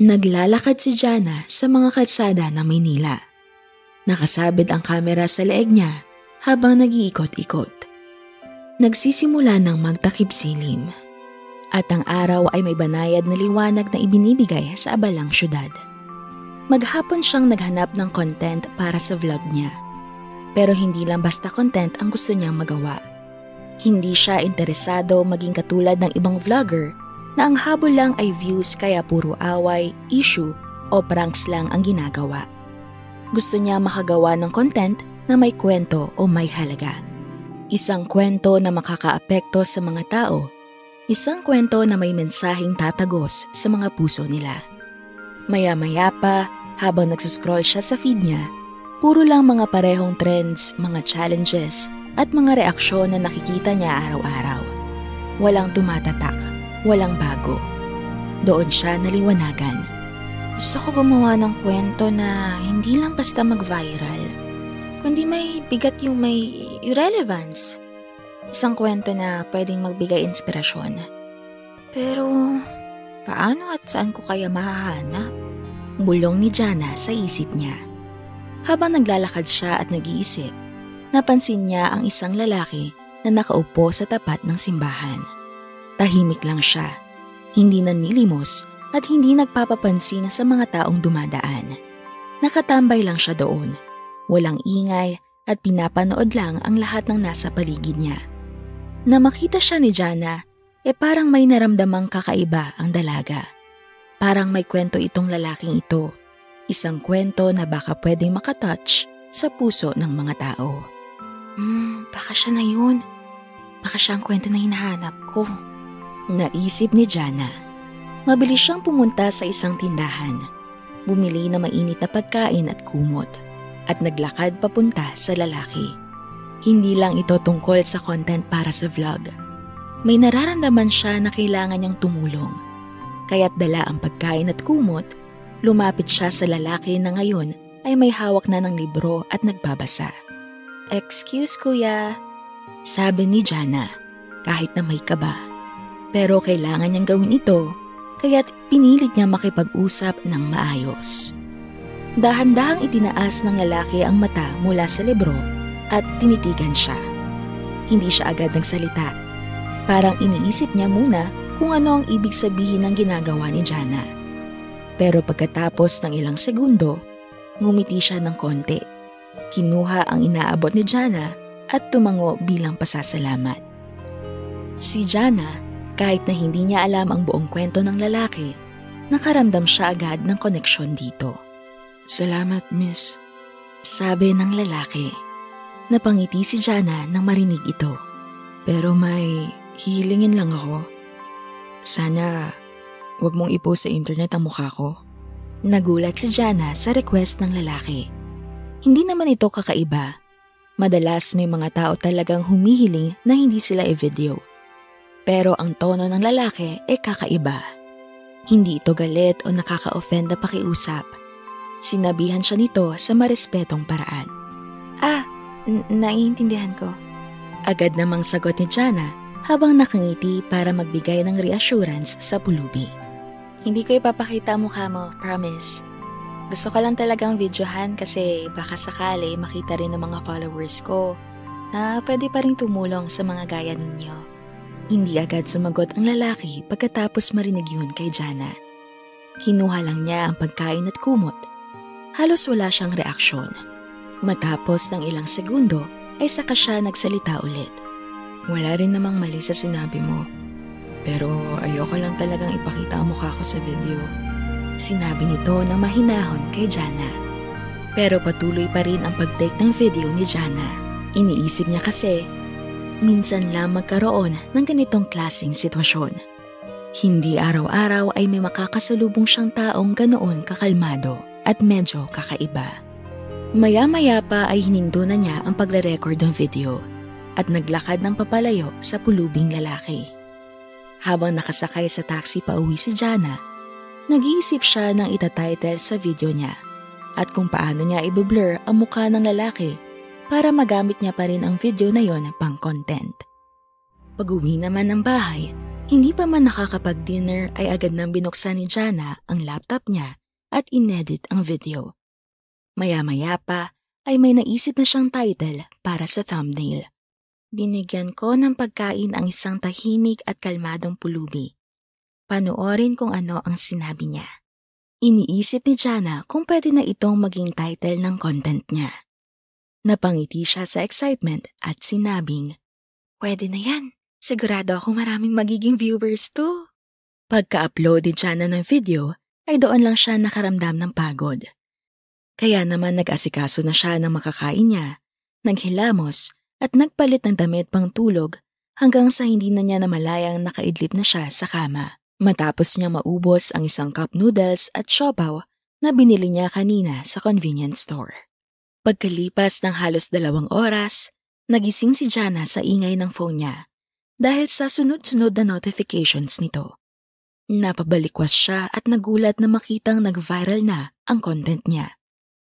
Naglalakad si Jana sa mga kalsada ng Maynila. Nakasabit ang kamera sa leeg niya habang nag-iikot-ikot. Nagsisimula ng magtakip silim at ang araw ay may banayad na liwanag na ibinibigay sa abalang syudad. Maghapon siyang naghanap ng content para sa vlog niya. Pero hindi lang basta content ang gusto niyang magawa. Hindi siya interesado maging katulad ng ibang vlogger na ang habol lang ay views kaya puro away, issue o pranks lang ang ginagawa. Gusto niya makagawa ng content na may kwento o may halaga. Isang kwento na makakaapekto sa mga tao. Isang kwento na may mensaheng tatagos sa mga puso nila. Maya-maya pa, habang nagsuscroll siya sa feed niya, puro lang mga parehong trends, mga challenges at mga reaksyon na nakikita niya araw-araw. Walang tumatatak. Walang bago. Doon siya naliwanagan. Gusto ko gumawa ng kwento na hindi lang basta mag-viral, kundi may bigat yung may relevance. Isang kwento na pwedeng magbigay inspirasyon. Pero, paano at saan ko kaya mahahanap? Bulong ni Jana sa isip niya. Habang naglalakad siya at nag-iisip, napansin niya ang isang lalaki na nakaupo sa tapat ng simbahan. Tahimik lang siya, hindi nanlilimos at hindi nagpapapansin sa mga taong dumadaan. Nakatambay lang siya doon, walang ingay at pinapanood lang ang lahat ng nasa paligid niya. Na makita siya ni Jana, parang may naramdamang kakaiba ang dalaga. Parang may kwento itong lalaking ito, isang kwento na baka pwedeng makatouch sa puso ng mga tao. Baka siya na yun. Baka siya ang kwento na hinahanap ko. Naisip ni Jana. Mabilis siyang pumunta sa isang tindahan. Bumili na mainit na pagkain at kumot at naglakad papunta sa lalaki. Hindi lang ito tungkol sa content para sa vlog. May nararamdaman siya na kailangan niyang tumulong. Kaya't dala ang pagkain at kumot, lumapit siya sa lalaki na ngayon ay may hawak na ng libro at nagbabasa. "Excuse kuya," sabi ni Jana kahit na may kaba. Pero kailangan niyang gawin ito, kaya't pinilit niya makipag-usap ng maayos. Dahan-dahang itinaas ng lalaki ang mata mula sa libro at tinitigan siya. Hindi siya agad nagsalita. Parang iniisip niya muna kung ano ang ibig sabihin ng ginagawa ni Jana. Pero pagkatapos ng ilang segundo, ngumiti siya ng konti. Kinuha ang inaabot ni Jana at tumango bilang pasasalamat. Si Jana, kahit na hindi niya alam ang buong kwento ng lalaki, nakaramdam siya agad ng koneksyon dito. "Salamat, miss," sabi ng lalaki. Napangiti si Jana nang marinig ito. "Pero may hihilingin lang ako. Sana wag mong i-post sa internet ang mukha ko." Nagulat si Jana sa request ng lalaki. Hindi naman ito kakaiba. Madalas may mga tao talagang humihiling na hindi sila i-video. Pero ang tono ng lalaki kakaiba. Hindi ito galit o nakaka-offend na pakiusap. Sinabihan siya nito sa marespetong paraan. Naiintindihan ko." Agad namang sagot ni Jana habang nakangiti para magbigay ng reassurance sa pulubi. "Hindi ko ipapakita ang mukha mo, promise. Gusto ko lang talagang videohan kasi baka sakali makita rin ng mga followers ko na pwede pa rin tumulong sa mga gaya ninyo." Hindi agad sumagot ang lalaki pagkatapos marinig yun kay Jana. Kinuha lang niya ang pagkain at kumot. Halos wala siyang reaksyon. Matapos ng ilang segundo ay saka siya nagsalita ulit. "Wala rin namang mali sa sinabi mo. Pero ayoko lang talagang ipakita ang mukha ko sa video." Sinabi nito na mahinahon kay Jana. Pero patuloy pa rin ang pag-take ng video ni Jana. Iniisip niya kasi, minsan lang magkaroon ng ganitong klaseng sitwasyon. Hindi araw-araw ay may makakasalubong siyang taong ganoon kakalmado at medyo kakaiba. Maya-maya pa ay hinindo na niya ang pagre-record ng video at naglakad ng papalayo sa pulubing lalaki. Habang nakasakay sa taxi pauwi si Jana, nag-iisip siya ng itatitle sa video niya at kung paano niya i-blur ang mukha ng lalaki para magamit niya pa rin ang video na yon pang content. Pag-uwi naman ng bahay, Hindi pa man nakakapag-dinner ay agad nang binuksan ni Jana ang laptop niya at inedit ang video. Maya-maya pa ay may naisip na siyang title para sa thumbnail. Binigyan ko ng pagkain ang isang tahimik at kalmadong pulubi. Panoorin kung ano ang sinabi niya. Iniisip ni Jana kung pwede na itong maging title ng content niya. Napangiti siya sa excitement at sinabing, "Pwede na yan. Sigurado ako maraming magiging viewers to." Pagka-upload ni Jana ng video ay doon lang siya nakaramdam ng pagod. Kaya naman nag-asikaso na siya ng makakain niya, naghilamos at nagpalit ng damit pang tulog hanggang sa hindi na niya namalayang nakaidlip na siya sa kama. Matapos niya maubos ang isang cup noodles at siopaw na binili niya kanina sa convenience store. Pagkalipas ng halos 2 oras, nagising si Jana sa ingay ng phone niya dahil sa sunod-sunod na notifications nito. Napabalikwas siya at nagulat na makitang nag-viral na ang content niya.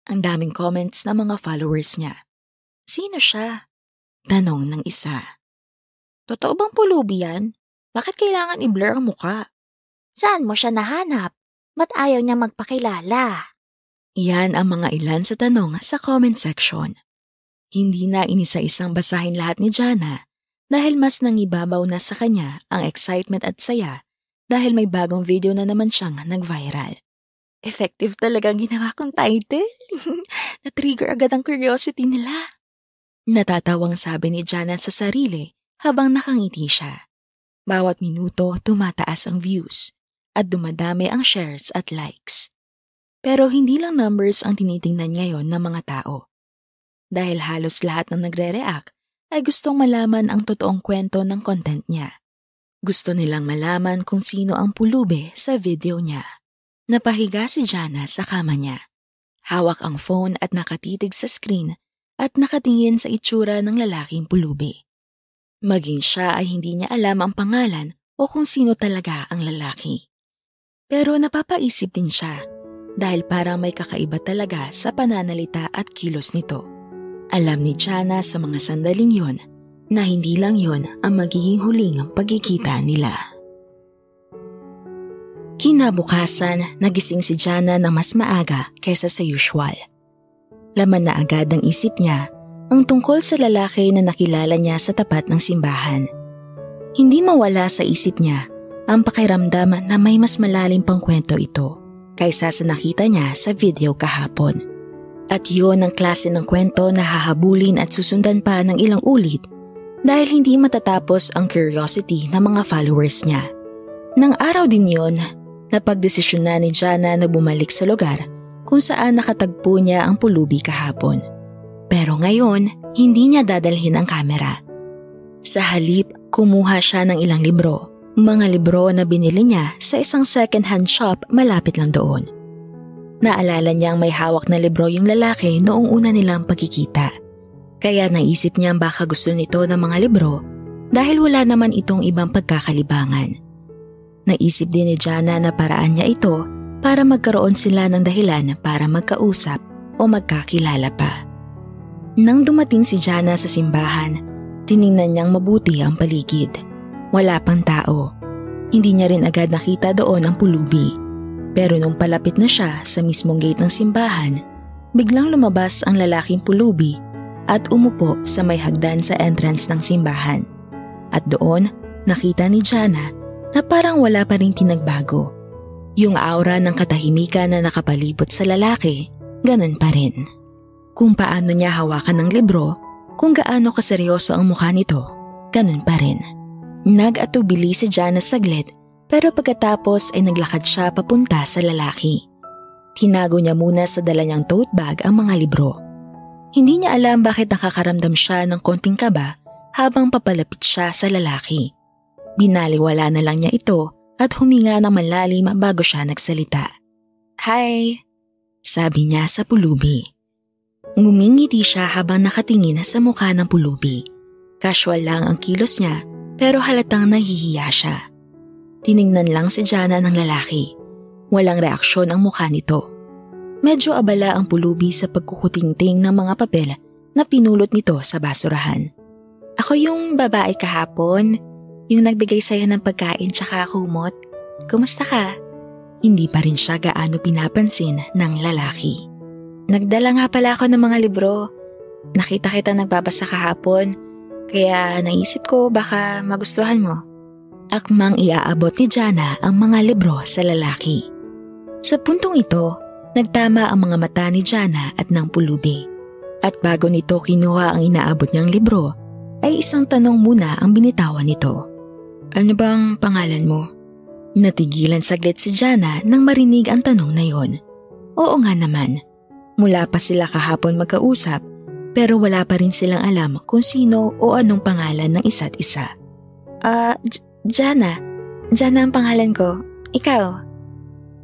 Ang daming comments ng mga followers niya. "Sino siya?" tanong ng isa. "Totoo bang pulubi yan? Bakit kailangan i-blur ang muka? Saan mo siya nahanap? Ba't ayaw niya magpakilala?" Yan ang mga ilan sa tanong sa comment section. Hindi na inisa-isang basahin lahat ni Jana dahil mas nangibabaw na sa kanya ang excitement at saya dahil may bagong video na naman siyang nag-viral. Effective talaga ang ginawa kong title. Na-trigger agad ang curiosity nila. Natatawang sabi ni Jana sa sarili habang nakangiti siya. Bawat minuto tumataas ang views at dumadami ang shares at likes. Pero hindi lang numbers ang tinitingnan ngayon ng mga tao. Dahil halos lahat ng nagre-react ay gustong malaman ang totoong kwento ng content niya. Gusto nilang malaman kung sino ang pulubi sa video niya. Napahiga si Jana sa kama niya. Hawak ang phone at nakatitig sa screen at nakatingin sa itsura ng lalaking pulubi. Maging siya ay hindi niya alam ang pangalan o kung sino talaga ang lalaki. Pero napapaisip din siya dahil parang may kakaiba talaga sa pananalita at kilos nito. Alam ni Jana sa mga sandaling yon na hindi lang yon ang magiging huling pagkikita nila. Kinabukasan, nagising si Jana ng mas maaga kaysa sa usual. Laman na agad ang isip niya ang tungkol sa lalaki na nakilala niya sa tapat ng simbahan. Hindi mawala sa isip niya ang pakiramdam na may mas malalim pang kwento ito kaysa sa nakita niya sa video kahapon. At yun ang klase ng kwento na hahabulin at susundan pa ng ilang ulit dahil hindi matatapos ang curiosity ng mga followers niya. Nang araw din yun, napagdesisyon na ni Jana na bumalik sa lugar kung saan nakatagpo niya ang pulubi kahapon. Pero ngayon, hindi niya dadalhin ang kamera. Sa halip, kumuha siya ng ilang libro. Mga libro na binili niya sa isang second-hand shop malapit lang doon. Naalala niyang may hawak na libro yung lalaki noong una nilang pagkikita. Kaya naisip niyang baka gusto nito ng mga libro dahil wala naman itong ibang pagkakalibangan. Naisip din ni Jana na paraan niya ito para magkaroon sila ng dahilan para magkausap o magkakilala pa. Nang dumating si Jana sa simbahan, tiningnan niyang mabuti ang paligid. Wala pang tao. Hindi niya rin agad nakita doon ang pulubi. Pero nung palapit na siya sa mismong gate ng simbahan, biglang lumabas ang lalaking pulubi at umupo sa may hagdan sa entrance ng simbahan. At doon, nakita ni Jana na parang wala pa rin pinagbago. Yung aura ng katahimikan na nakapalibot sa lalaki, ganun pa rin. Kung paano niya hawakan ng libro, kung gaano kaseryoso ang mukha nito, ganun pa rin. Nag-atubili si Jana saglit pero pagkatapos ay naglakad siya papunta sa lalaki. Tinago niya muna sa dala niyang tote bag ang mga libro. Hindi niya alam bakit nakakaramdam siya ng konting kaba habang papalapit siya sa lalaki. Binaliwala na lang niya ito at huminga ng malalim bago siya nagsalita. "Hi," sabi niya sa pulubi. Ngumingiti siya habang nakatingin sa mukha ng pulubi. Casual lang ang kilos niya pero halatang nahihiya siya. Tiningnan lang si Jana ng lalaki. Walang reaksyon ang mukha nito. Medyo abala ang pulubi sa pagkukutingting ng mga papel na pinulot nito sa basurahan. "Ako yung babae kahapon. Yung nagbigay sa'yo ng pagkain tsaka kumot. Kumusta ka? Hindi pa rin siya gaano pinapansin ng lalaki. Nagdala nga pala ako ng mga libro. Nakita kita nagbabasa kahapon, kaya naisip ko baka magustuhan mo. Akmang iaabot ni Jana ang mga libro sa lalaki. Sa puntong ito, nagtama ang mga mata ni Jana at ng pulubi. At bago nito kinuha ang inaabot niyang libro, ay isang tanong muna ang binitawan nito. Ano bang pangalan mo? Natigilan saglit si Jana nang marinig ang tanong na yon. Oo nga naman. Mula pa sila kahapon magkausap pero wala pa rin silang alam kung sino o anong pangalan ng isa't isa. Jana. Jana ang pangalan ko. Ikaw?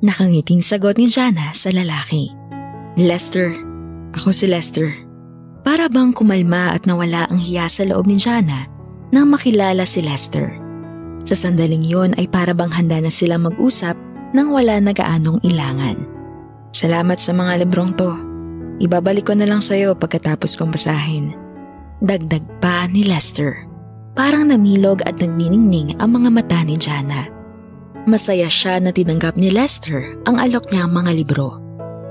Nakangiting sagot ni Jana sa lalaki. Lester. Ako si Lester. Para bang kumalma at nawala ang hiya sa loob ni Jana nang makilala si Lester. Sa sandaling yon ay para bang handa na silang mag-usap nang wala na gaanong ilangan. Salamat sa mga librong to. Ibabalik ko na lang sa'yo pagkatapos kong basahin. Dagdag pa ni Lester. Parang namilog at nagniningning ang mga mata ni Jana. Masaya siya na tinanggap ni Lester ang alok niyang mga libro.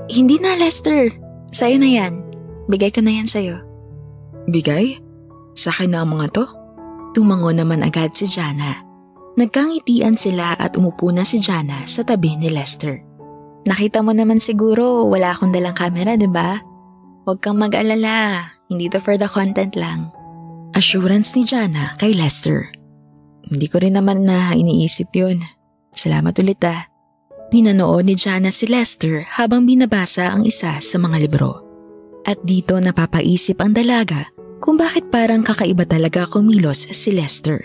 Hindi na, Lester. Sa'yo na yan. Bigay ko na yan sa'yo. Bigay? Sa akin na ang mga to? Tumango naman agad si Jana. Nagkangitian sila at umupo na si Jana sa tabi ni Lester. Nakita mo naman siguro wala akong dalang camera, diba? Huwag kang mag-alala. Hindi to for the content lang. Assurance ni Jana kay Lester. Hindi ko rin naman na iniisip yun. Salamat ulit ah. Pinanood ni Jana si Lester habang binabasa ang isa sa mga libro. At dito napapaisip ang dalaga kung bakit parang kakaiba talaga kumilos si Lester.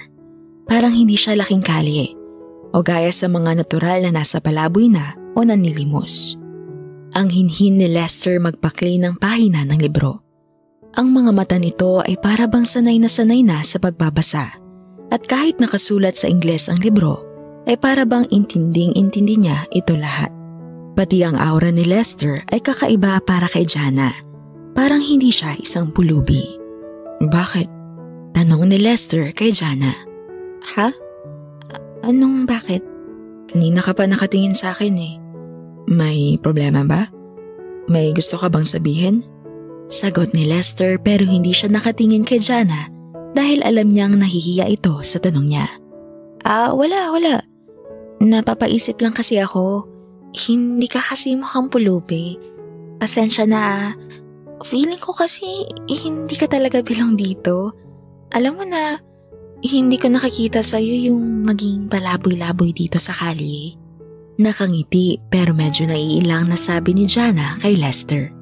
Parang hindi siya laking kalye o gaya sa mga natural na nasa palaboy na o nanilimos. Ang hinhin ni Lester magpakli ng pahina ng libro. Ang mga mata nito ay para bang sanay na sa pagbabasa at kahit nakasulat sa Ingles ang libro ay para bang intinding-intindi niya ito lahat. Pati ang aura ni Lester ay kakaiba para kay Jana. Parang hindi siya isang pulubi. Bakit? Tanong ni Lester kay Jana. Ha? Anong bakit? Kanina ka pa nakatingin sa akin eh. May problema ba? May gusto ka bang sabihin? Sagot ni Lester pero hindi siya nakatingin kay Jana dahil alam niyang nahihiya ito sa tanong niya. Wala. Napapaisip lang kasi ako. Hindi ka kasi mukhang pulubi. Pasensya na. Feeling ko kasi hindi ka talaga bilang dito. Alam mo na, hindi ko nakikita sa'yo yung maging palaboy-laboy dito sa kalye. Nakangiti pero medyo naiilang na sabi ni Jana kay Lester.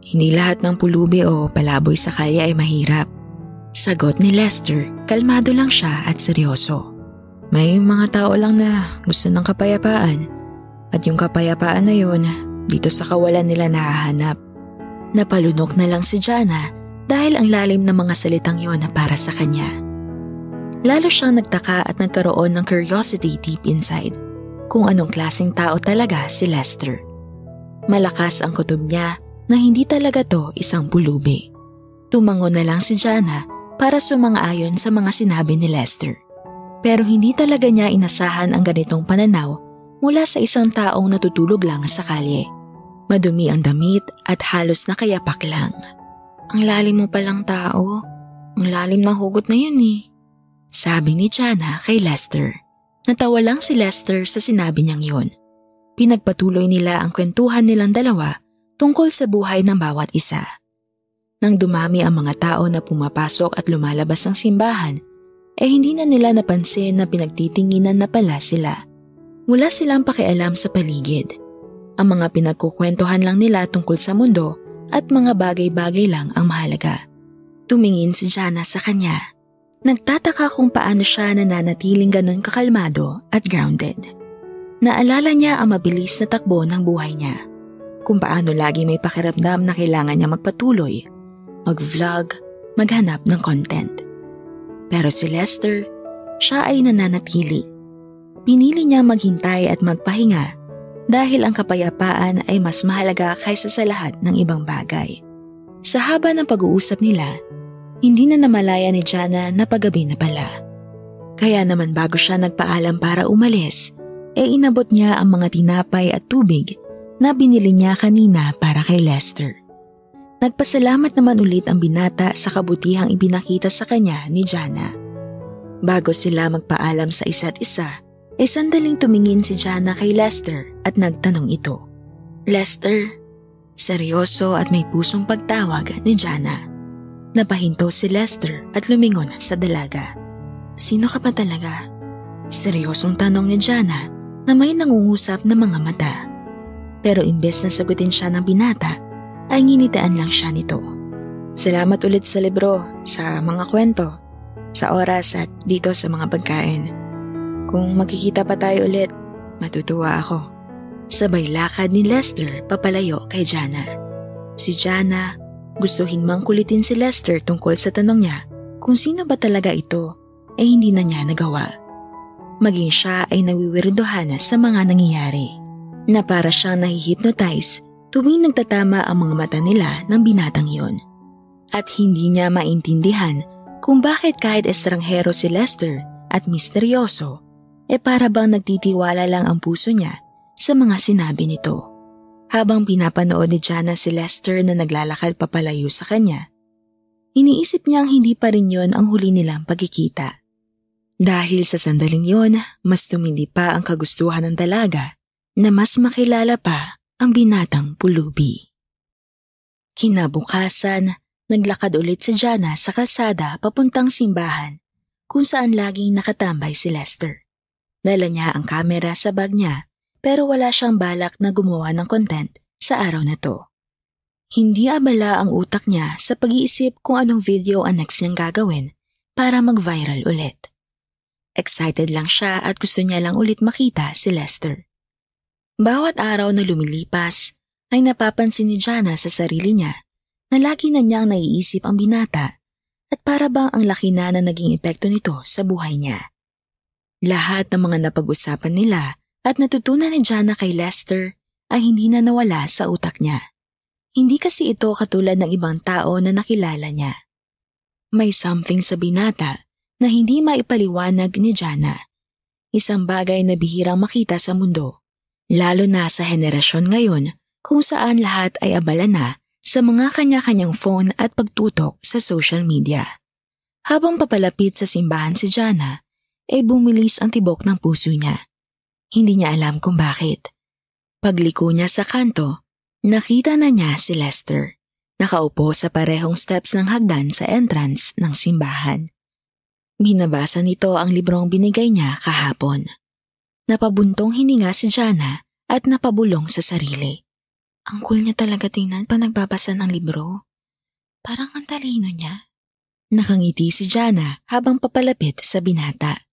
Hindi lahat ng pulubi o palaboy sa kalye ay mahirap. Sagot ni Lester, kalmado lang siya at seryoso. May mga tao lang na gusto ng kapayapaan at yung kapayapaan na yun dito sa kawalan nila nahahanap. Napalunok na lang si Jana dahil ang lalim ng mga salitang yon na para sa kanya. Lalo siyang nagtaka at nagkaroon ng curiosity deep inside kung anong klaseng tao talaga si Lester. Malakas ang kutob niya na hindi talaga to isang pulubi. Tumango na lang si Jana para sumang-ayon sa mga sinabi ni Lester. Pero hindi talaga niya inasahan ang ganitong pananaw mula sa isang taong natutulog lang sa kalye. Madumi ang damit at halos nakayapak lang. Ang lalim mo palang tao. Ang lalim ng hugot na yun eh. Sabi ni Jana kay Lester. Natawa lang si Lester sa sinabi niyang yun. Pinagpatuloy nila ang kwentuhan nilang dalawa tungkol sa buhay ng bawat isa. Nang dumami ang mga tao na pumapasok at lumalabas ng simbahan, hindi na nila napansin na pinagtitinginan na pala sila. Wala silang pakialam sa paligid. Ang mga pinagkukwentuhan lang nila tungkol sa mundo at mga bagay-bagay lang ang mahalaga. Tumingin si Jana sa kanya. Nagtataka kung paano siya nananatiling ganun kakalmado at grounded. Naalala niya ang mabilis na takbo ng buhay niya. Kung paano lagi may pakiramdam na kailangan niya magpatuloy, mag-vlog, maghanap ng content. Pero si Lester, siya ay nananatili. Pinili niya maghintay at magpahinga dahil ang kapayapaan ay mas mahalaga kaysa sa lahat ng ibang bagay. Sa haba ng pag-uusap nila, hindi na namalaya ni Jana na paggabi na pala. Kaya naman bago siya nagpaalam para umalis, inabot niya ang mga tinapay at tubig na binili niya kanina para kay Lester. Nagpasalamat naman ulit ang binata sa kabutihang ibinakita sa kanya ni Jana. Bago sila magpaalam sa isa't isa, sandaling tumingin si Jana kay Lester at nagtanong ito. "Lester?" Seryoso at may pusong pagtawag ni Jana. Napahinto si Lester at lumingon sa dalaga. "Sino ka pa talaga?" Seryosong tanong ni Jana na may nangungusap na mga mata. Pero imbes na sagutin siya ng binata, ay nginitian lang siya nito. "Salamat ulit sa libro, sa mga kwento, sa oras at dito sa mga pagkain. Kung magkikita pa tayo ulit, matutuwa ako." Sabay lakad ni Lester papalayo kay Jana. Si Jana, gustuhin mang kulitin si Lester tungkol sa tanong niya kung sino ba talaga ito, hindi na niya nagawa. Maging siya ay nawiwirdohan sa mga nangyayari, na para siyang nahihypnotize tuwing nagtatama ang mga mata nila ng binatang iyon. At hindi niya maintindihan kung bakit kahit estranghero si Lester at misteryoso, para bang nagtitiwala lang ang puso niya sa mga sinabi nito. Habang pinapanood ni Jana si Lester na naglalakad papalayo sa kanya, iniisip niyang hindi pa rin yon ang huli nilang pagkikita. Dahil sa sandaling yon, mas tumindi pa ang kagustuhan ng dalaga na mas makilala pa ang binatang pulubi. Kinabukasan, naglakad ulit si Jana sa kalsada papuntang simbahan kung saan laging nakatambay si Lester. Dala niya ang kamera sa bag niya pero wala siyang balak na gumawa ng content sa araw na to. Hindi abala ang utak niya sa pag-iisip kung anong video ang next niyang gagawin para mag-viral ulit. Excited lang siya at gusto niya lang ulit makita si Lester. Bawat araw na lumilipas ay napapansin ni Jana sa sarili niya na lagi na niyang naiisip ang binata at para bang ang laki na naging epekto nito sa buhay niya. Lahat ng mga napag-usapan nila at natutunan ni Jana kay Lester ay hindi na nawala sa utak niya. Hindi kasi ito katulad ng ibang tao na nakilala niya. May something sa binata na hindi maipaliwanag ni Jana. Isang bagay na bihirang makita sa mundo, lalo na sa henerasyon ngayon kung saan lahat ay abala na sa mga kanya-kanyang phone at pagtutok sa social media. Habang papalapit sa simbahan si Jana, bumilis ang tibok ng puso niya. Hindi niya alam kung bakit. Pagliko niya sa kanto, nakita na niya si Lester, nakaupo sa parehong steps ng hagdan sa entrance ng simbahan. Binabasa nito ang librong binigay niya kahapon. Napabuntong hininga si Jana at napabulong sa sarili. Ang cool niya talaga tingnan pa nagbabasa ng libro. Parang ang talino niya. Nakangiti si Jana habang papalapit sa binata.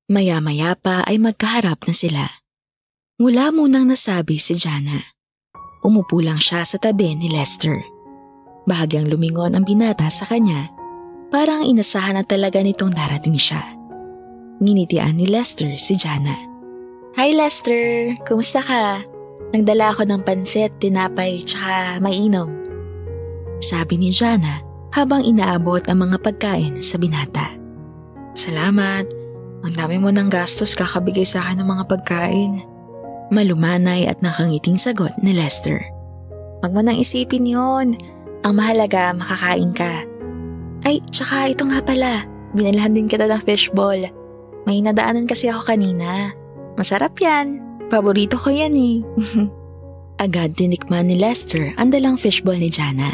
Maya-maya pa ay magkaharap na sila. Wala munang nasabi si Jana. Umupo lang siya sa tabi ni Lester. Bahagyang lumingon ang binata sa kanya, parang inasahan na talaga nitong darating siya. Nginitian ni Lester si Jana. "Hi Lester, kumusta ka? Nagdala ako ng pansit, tinapay, tsaka mainom." Sabi ni Jana habang inaabot ang mga pagkain sa binata. "Salamat. Ang dami mo ng gastos kakabigay sa akin ng mga pagkain." Malumanay at nakangiting sagot ni Lester. "Wag mo nang isipin yun. Ang mahalaga, makakain ka. Ay, tsaka ito nga pala. Binilhan din kita ng fishball. May nadaanan kasi ako kanina. Masarap yan. Paborito ko yan eh." Agad tinikman ni Lester ang dalang fishball ni Jana.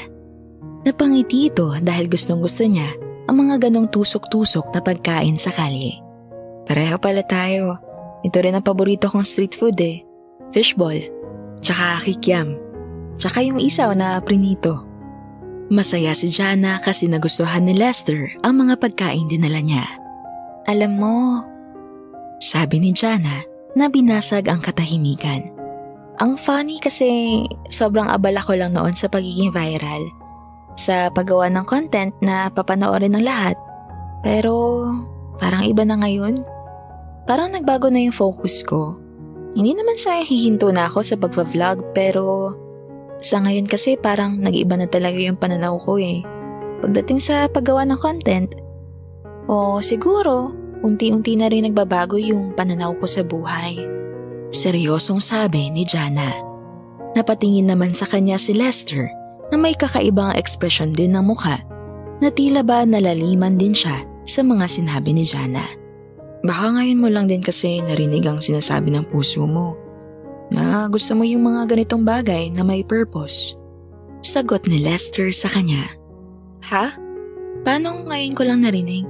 Napangiti ito dahil gustong-gusto niya ang mga ganong tusok-tusok na pagkain sa kalye. Pareho pala tayo. Ito rin ang paborito kong street food eh. Fishball, tsaka kikiam, tsaka yung isaw na prinito. Masaya si Jana kasi nagustuhan ni Lester ang mga pagkain dinala niya. "Alam mo," sabi ni Jana na binasag ang katahimikan. "Ang funny kasi sobrang abala ko lang noon sa pagiging viral. Sa paggawa ng content na papanoorin ng lahat. Pero parang iba na ngayon. Parang nagbago na yung focus ko. Hindi naman sa hihinto na ako sa pagpa-vlog pero sa ngayon kasi parang nag-iba na talaga yung pananaw ko eh. Pagdating sa paggawa ng content. O siguro unti-unti na rin nagbabago yung pananaw ko sa buhay. Seryosong sabi ni Jana. Napatingin naman sa kanya si Lester na may kakaibang ekspresyon din ng mukha na tila ba nalaliman din siya sa mga sinabi ni Jana. Baka ngayon mo lang din kasi narinig ang sinasabi ng puso mo na gusto mo yung mga ganitong bagay na may purpose. Sagot ni Lester sa kanya. Ha? Paano ngayon ko lang narinig?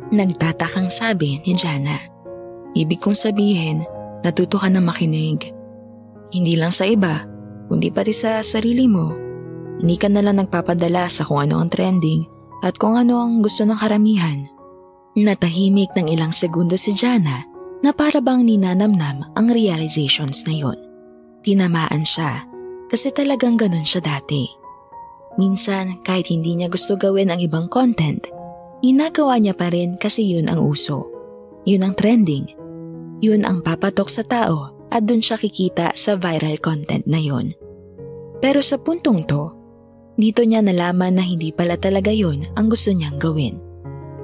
Nagtatakang sabi ni Jana. Ibig kong sabihin, natuto ka na makinig. Hindi lang sa iba, kundi pati sa sarili mo. Hindi ka na lang nagpapadala sa kung ano ang trending at kung ano ang gusto ng karamihan. Natahimik ng ilang segundo si Jana na para bang ninanamnam ang realizations na yon. Tinamaan siya kasi talagang ganun siya dati. Minsan kahit hindi niya gusto gawin ang ibang content, ginagawa niya pa rin kasi yun ang uso. Yun ang trending. Yun ang papatok sa tao at dun siya kikita sa viral content na yun. Pero sa puntong to, dito niya nalaman na hindi pala talaga yun ang gusto niyang gawin.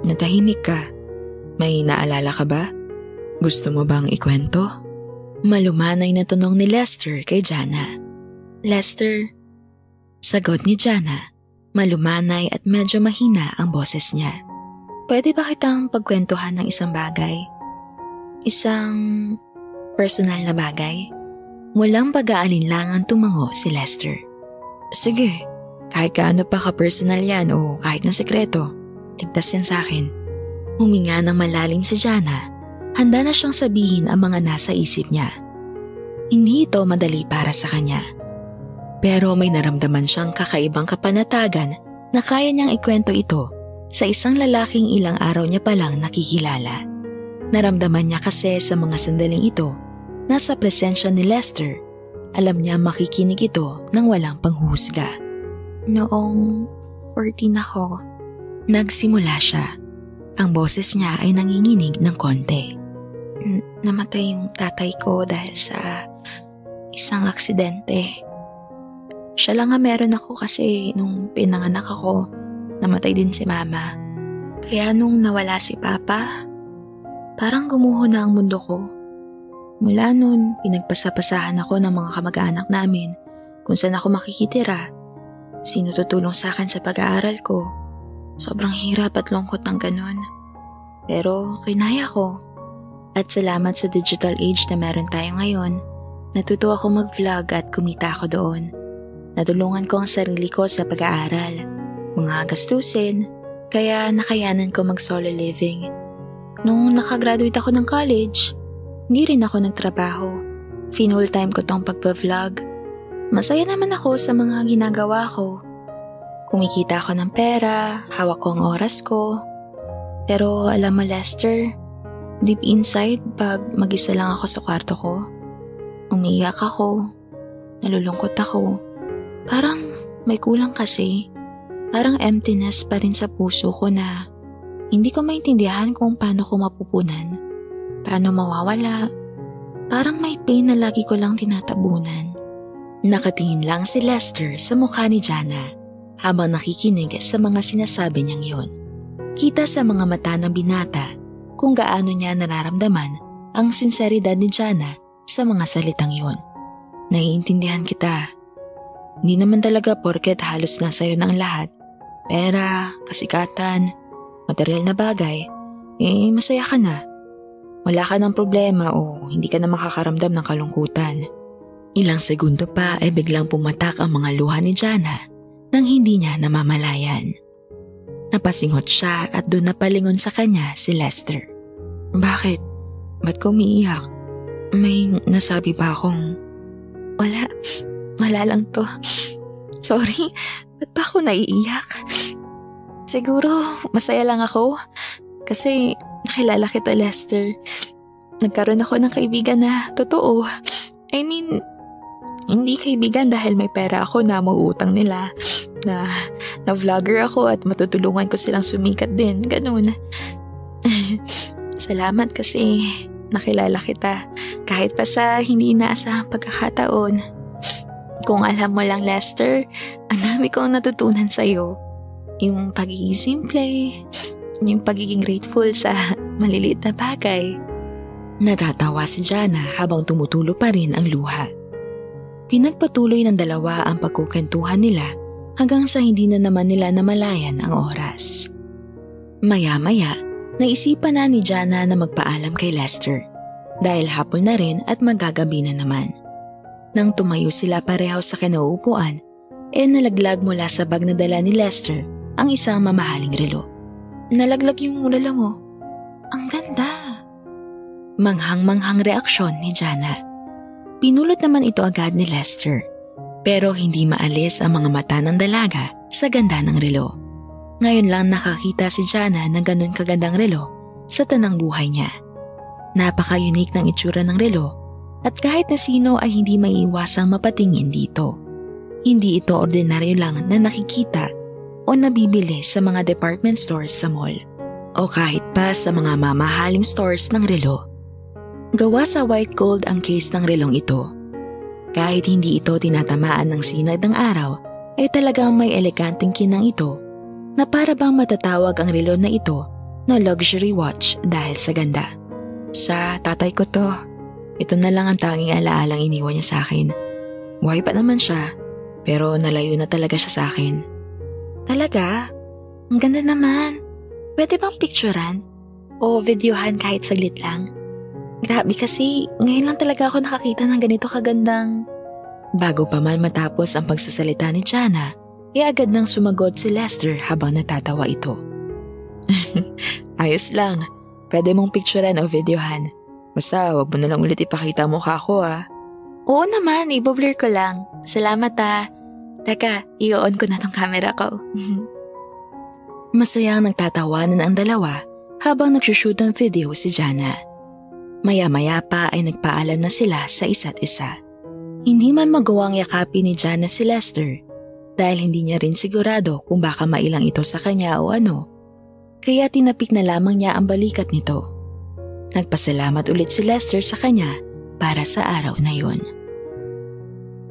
Natahimik ka. May naalala ka ba? Gusto mo bang ikwento? Malumanay na tanong ni Lester kay Jana. Lester? Sagot ni Jana. Malumanay at medyo mahina ang boses niya. Pwede ba kitang pagkwentuhan ng isang bagay? Isang personal na bagay? Walang pag-aalinlangan tumango si Lester. Sige, kahit gaano pa ka-personal yan o kahit na sekreto, ligtas yan sa akin. Huminga ng malalim si Jana. Handa na siyang sabihin ang mga nasa isip niya. Hindi ito madali para sa kanya. Pero may naramdaman siyang kakaibang kapanatagan na kaya niyang ikwento ito sa isang lalaking ilang araw niya palang nakikilala. Naramdaman niya kasi sa mga sandaling ito na sa presensya ni Lester, alam niya makikinig ito ng walang panghuhusga. Noong 14 ako, nagsimula siya. Ang boses niya ay nanginginig ng konti. Namatay yung tatay ko dahil sa isang aksidente. Siya lang nga meron ako kasi nung pinanganak ako, namatay din si mama. Kaya nung nawala si papa, parang gumuho na ang mundo ko. Mula nun, pinagpasapasahan ako ng mga kamag-anak namin kung saan ako makikitira, sino tutulong sa akin sa pag-aaral ko. Sobrang hirap at lungkot ng ganun. Pero kinaya ko. At salamat sa digital age na meron tayo ngayon, natuto ako mag-vlog at kumita ako doon. Natulungan ko ang sarili ko sa pag-aaral, mga gastusin, kaya nakayanan ko mag-solo living. Nung nakagraduate ako ng college, hindi rin ako nagtrabaho. Full time ko tong pagpa-vlog. Masaya naman ako sa mga ginagawa ko. Kumikita ako ng pera, hawak ko ang oras ko. Pero alam mo Lester, deep inside pag mag-isa lang ako sa kwarto ko, umiiyak ako, nalulungkot ako. Parang may kulang kasi. Parang emptiness pa rin sa puso ko na hindi ko maintindihan kung paano ko mapupunan, paano mawawala. Parang may pain na lagi ko lang tinatabunan. Nakatingin lang si Lester sa mukha ni Jana habang nakikinig sa mga sinasabi niyang yon. Kita sa mga mata ng binata kung gaano niya nararamdaman ang sinseridad ni Jana sa mga salitang yon. Naiintindihan kita. Hindi naman talaga porket halos nasa iyo ng lahat. Pera, kasikatan, material na bagay, masaya ka na. Wala ka ng problema o hindi ka na makakaramdam ng kalungkutan. Ilang segundo pa ay biglang pumatak ang mga luha ni Jana nang hindi niya namamalayan. Napasinghot siya at doon napalingon sa kanya si Lester. Bakit? Ba't ko umiiyak? May nasabi ba akong... Wala lang to. Sorry, ba't ba ako naiiyak? Siguro masaya lang ako kasi nakilala kita Lester. Nagkaroon ako ng kaibigan na totoo. I mean, hindi kaibigan dahil may pera ako na mauutang nila. Na vlogger ako at matutulungan ko silang sumikat din. Ganun. Salamat kasi nakilala kita. Kahit pa sa hindi inaasahang pagkakataon. Kung alam mo lang Lester, ang dami kong natutunan sa'yo. Yung pagiging simple, yung pagiging grateful sa maliliit na bagay. Natatawa si Jana habang tumutulo pa rin ang luha. Pinagpatuloy ng dalawa ang pagkukentuhan nila hanggang sa hindi na naman nila namalayan ang oras. Maya-maya, naisipan na ni Jana na magpaalam kay Lester dahil hapon na rin at magagabi na naman. Nang tumayo sila pareho sa kinauupuan, nalaglag mula sa bag na dala ni Lester ang isang mamahaling relo. Nalaglag yung relo mo. Ang ganda. Manghang-manghang reaksyon ni Jana. Pinulot naman ito agad ni Lester, pero hindi maalis ang mga mata ng dalaga sa ganda ng relo. Ngayon lang nakakita si Jana ng ganun kagandang relo sa tanang buhay niya. Napaka-unique ng itsura ng relo at kahit na sino ay hindi maiiwasang mapatingin dito. Hindi ito ordinaryo lang na nakikita o nabibili sa mga department stores sa mall o kahit pa sa mga mamahaling stores ng relo. Gawa sa white gold ang case ng relong ito. Kahit hindi ito tinatamaan ng sinag ng araw, ay talagang may eleganteng kinang ito na para bang matatawag ang relo na ito na luxury watch dahil sa ganda. Sa tatay ko to, ito na lang ang tanging alaalang iniwan niya sa akin. Buhay pa naman siya, pero nalayo na talaga siya sa akin. Talaga? Ang ganda naman. Pwede bang picturean o videohan kahit saglit lang? Grabe kasi, ngayon lang talaga ako nakakita ng ganito kagandang… Bago pa man matapos ang pagsasalita ni Jana, agad nang sumagot si Lester habang natatawa ito. Ayos lang, pwede mong picturean o videohan. Basta wag mo na lang ulit ipakita mukha ko Oo naman, i-blur ko lang. Salamat Teka, i-on ko na tong camera ko. Masayang nagtatawanan ang dalawa habang nagsushoot ng video si Jana. Maya-maya pa ay nagpaalam na sila sa isa't isa. Hindi man magawang yakapin ni Jana si Lester dahil hindi niya rin sigurado kung baka mailang ito sa kanya o ano. Kaya tinapik na lamang niya ang balikat nito. Nagpasalamat ulit si Lester sa kanya para sa araw na yon.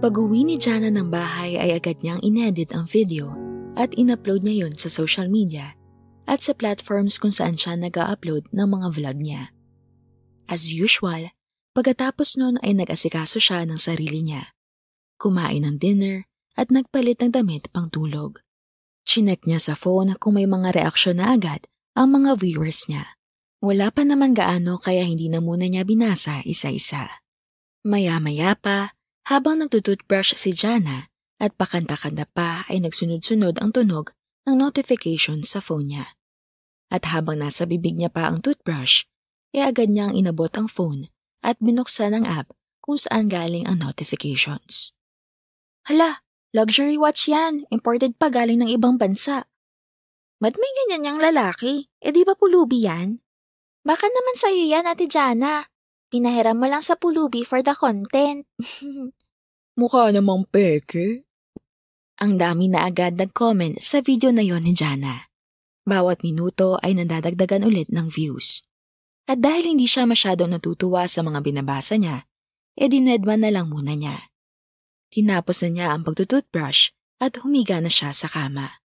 Pag-uwi ni Jana ng bahay ay agad niyang inedit ang video at in-upload niya yon sa social media at sa platforms kung saan siya nag-upload ng mga vlog niya. As usual, pagkatapos nun ay nag-asikaso siya ng sarili niya. Kumain ng dinner at nagpalit ng damit pang tulog. Chinek niya sa phone kung may mga reaksyon na agad ang mga viewers niya. Wala pa naman gaano kaya hindi na muna niya binasa isa-isa. Maya-maya pa, habang nagtututbrush si Jana at pakanta-kanta pa ay nagsunod-sunod ang tunog ng notification sa phone niya. At habang nasa bibig niya pa ang toothbrush, agad niyang inabot ang phone at binuksan ang app kung saan galing ang notifications. Hala, luxury watch yan. Imported pa galing ng ibang bansa. Ba't may ganyan niyang lalaki? Di ba pulubi yan? Baka naman sa'yo yan, Ate Jana. Pinahiram mo lang sa pulubi for the content. Mukha namang peke. Ang dami na agad nag-comment sa video na yon ni Jana. Bawat minuto ay nadadagdagan ulit ng views. At dahil hindi siya masyadong natutuwa sa mga binabasa niya, dinedman na lang muna niya. Tinapos na niya ang pagtututbrush at humiga na siya sa kama.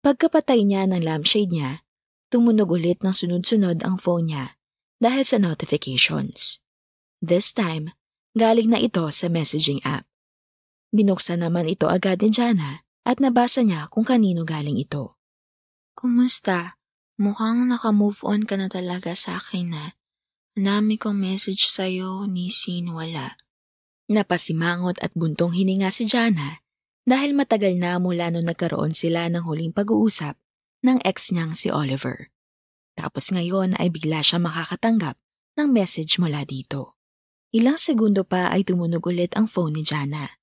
Pagkapatay niya ng lampshade niya, tumunog ulit ng sunod-sunod ang phone niya dahil sa notifications. This time, galing na ito sa messaging app. Binuksan naman ito agad ni Jana at nabasa niya kung kanino galing ito. Kumusta? Mukhang naka-move on ka na talaga sa akin Ang dami kong message sa'yo, nisin wala. Napasimangot at buntong hininga si Jana dahil matagal na mula nung nagkaroon sila ng huling pag-uusap ng ex niyang si Oliver. Tapos ngayon ay bigla siya makakatanggap ng message mula dito. Ilang segundo pa ay tumunog ulit ang phone ni Jana.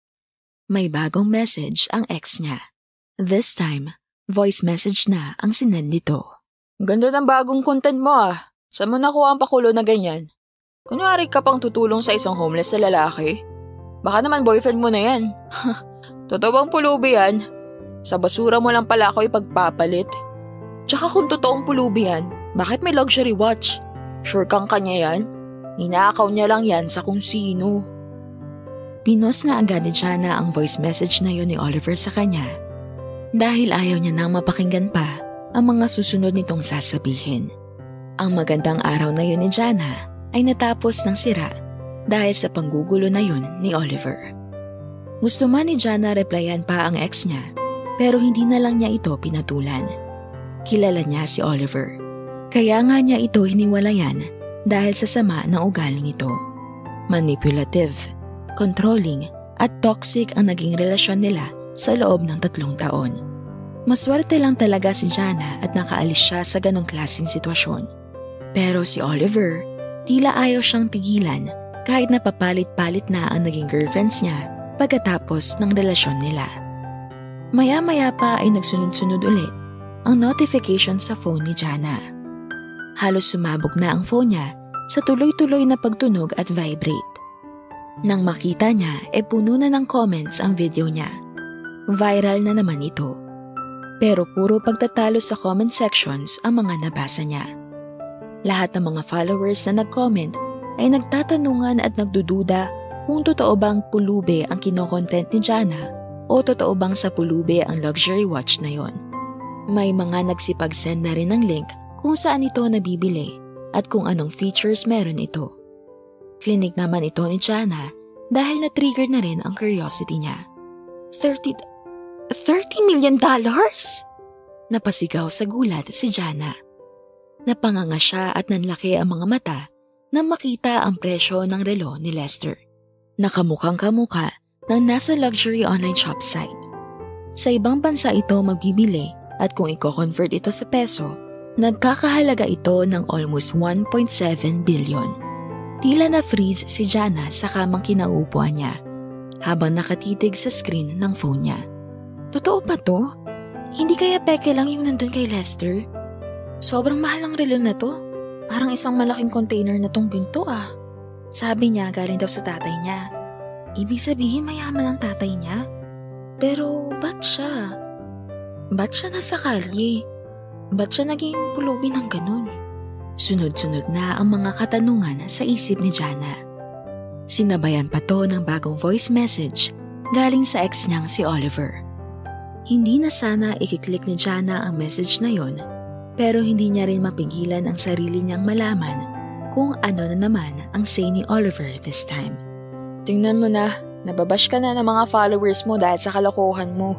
May bagong message ang ex niya. This time, voice message na ang sinend nito. Ganda ng bagong content mo Saan mo nakuha ang pakulo na ganyan? Kunwari ka pang tutulong sa isang homeless na lalaki? Baka naman boyfriend mo na yan. Totoo bang pulubi yan? Sa basura mo lang pala ako ipagpapalit. Tsaka kung totoong pulubi yan, bakit may luxury watch? Sure kang kanya yan? Ninakaw niya lang yan sa kung sino. Pinos na agad ni Jana ang voice message na yun ni Oliver sa kanya dahil ayaw niya nang mapakinggan pa ang mga susunod nitong sasabihin. Ang magandang araw na yun ni Jana ay natapos ng sira dahil sa panggugulo na yun ni Oliver. Gusto man ni Jana replyan pa ang ex niya pero hindi na lang niya ito pinatulan. Kilala niya si Oliver. Kaya nga niya ito hiniwalayan dahil sa sama ng ugali nito. Manipulative, controlling at toxic ang naging relasyon nila sa loob ng 3 taon. Maswerte lang talaga si Jana at nakaalis siya sa ganong klaseng sitwasyon. Pero si Oliver, tila ayaw siyang tigilan kahit napapalit-palit na ang naging girlfriends niya pagkatapos ng relasyon nila. Maya-maya pa ay nagsunod-sunod ulit ang notification sa phone ni Jana. Halos sumabog na ang phone niya sa tuloy-tuloy na pagtunog at vibrate. Nang makita niya puno na ng comments ang video niya. Viral na naman ito. Pero puro pagtatalo sa comment sections ang mga nabasa niya. Lahat ng mga followers na nag-comment ay nagtatanungan at nagdududa kung totoo bang pulube ang kinokontent ni Jana o totoo bang sa pulube ang luxury watch na yon. May mga nagsipag-send na rin ng link kung saan ito nabibili at kung anong features meron ito. Klinik naman ito ni Jana dahil na-trigger na rin ang curiosity niya. $30 million? Napasigaw sa gulat si Jana. Napanganga siya at nanlaki ang mga mata nang makita ang presyo ng relo ni Lester. Nakamukhang kamuka ng nasa luxury online shop site. Sa ibang bansa ito magbibili at kung i-convert ito sa peso, nagkakahalaga ito ng almost 1.7 billion. Tila na-freeze si Jana sa kamang kinauupuan niya habang nakatitig sa screen ng phone niya. Totoo ba to? Hindi kaya peke lang yung nandun kay Lester? Sobrang mahal ang relo na to. Parang isang malaking container na tong ginto ah. Sabi niya galing daw sa tatay niya. Ibig sabihin mayaman ang tatay niya? Pero ba't siya? Ba't siya nasa kalye? Ba't siya naging pulubi ng ganun? Sunod-sunod na ang mga katanungan sa isip ni Jana. Sinabayan pa to ng bagong voice message galing sa ex niyang si Oliver. Hindi na sana ikiklik ni Jana ang message na yon, pero hindi niya rin mapigilan ang sarili niyang malaman kung ano na naman ang say ni Oliver this time. Tingnan mo na, nababash ka na ng mga followers mo dahil sa kalokohan mo.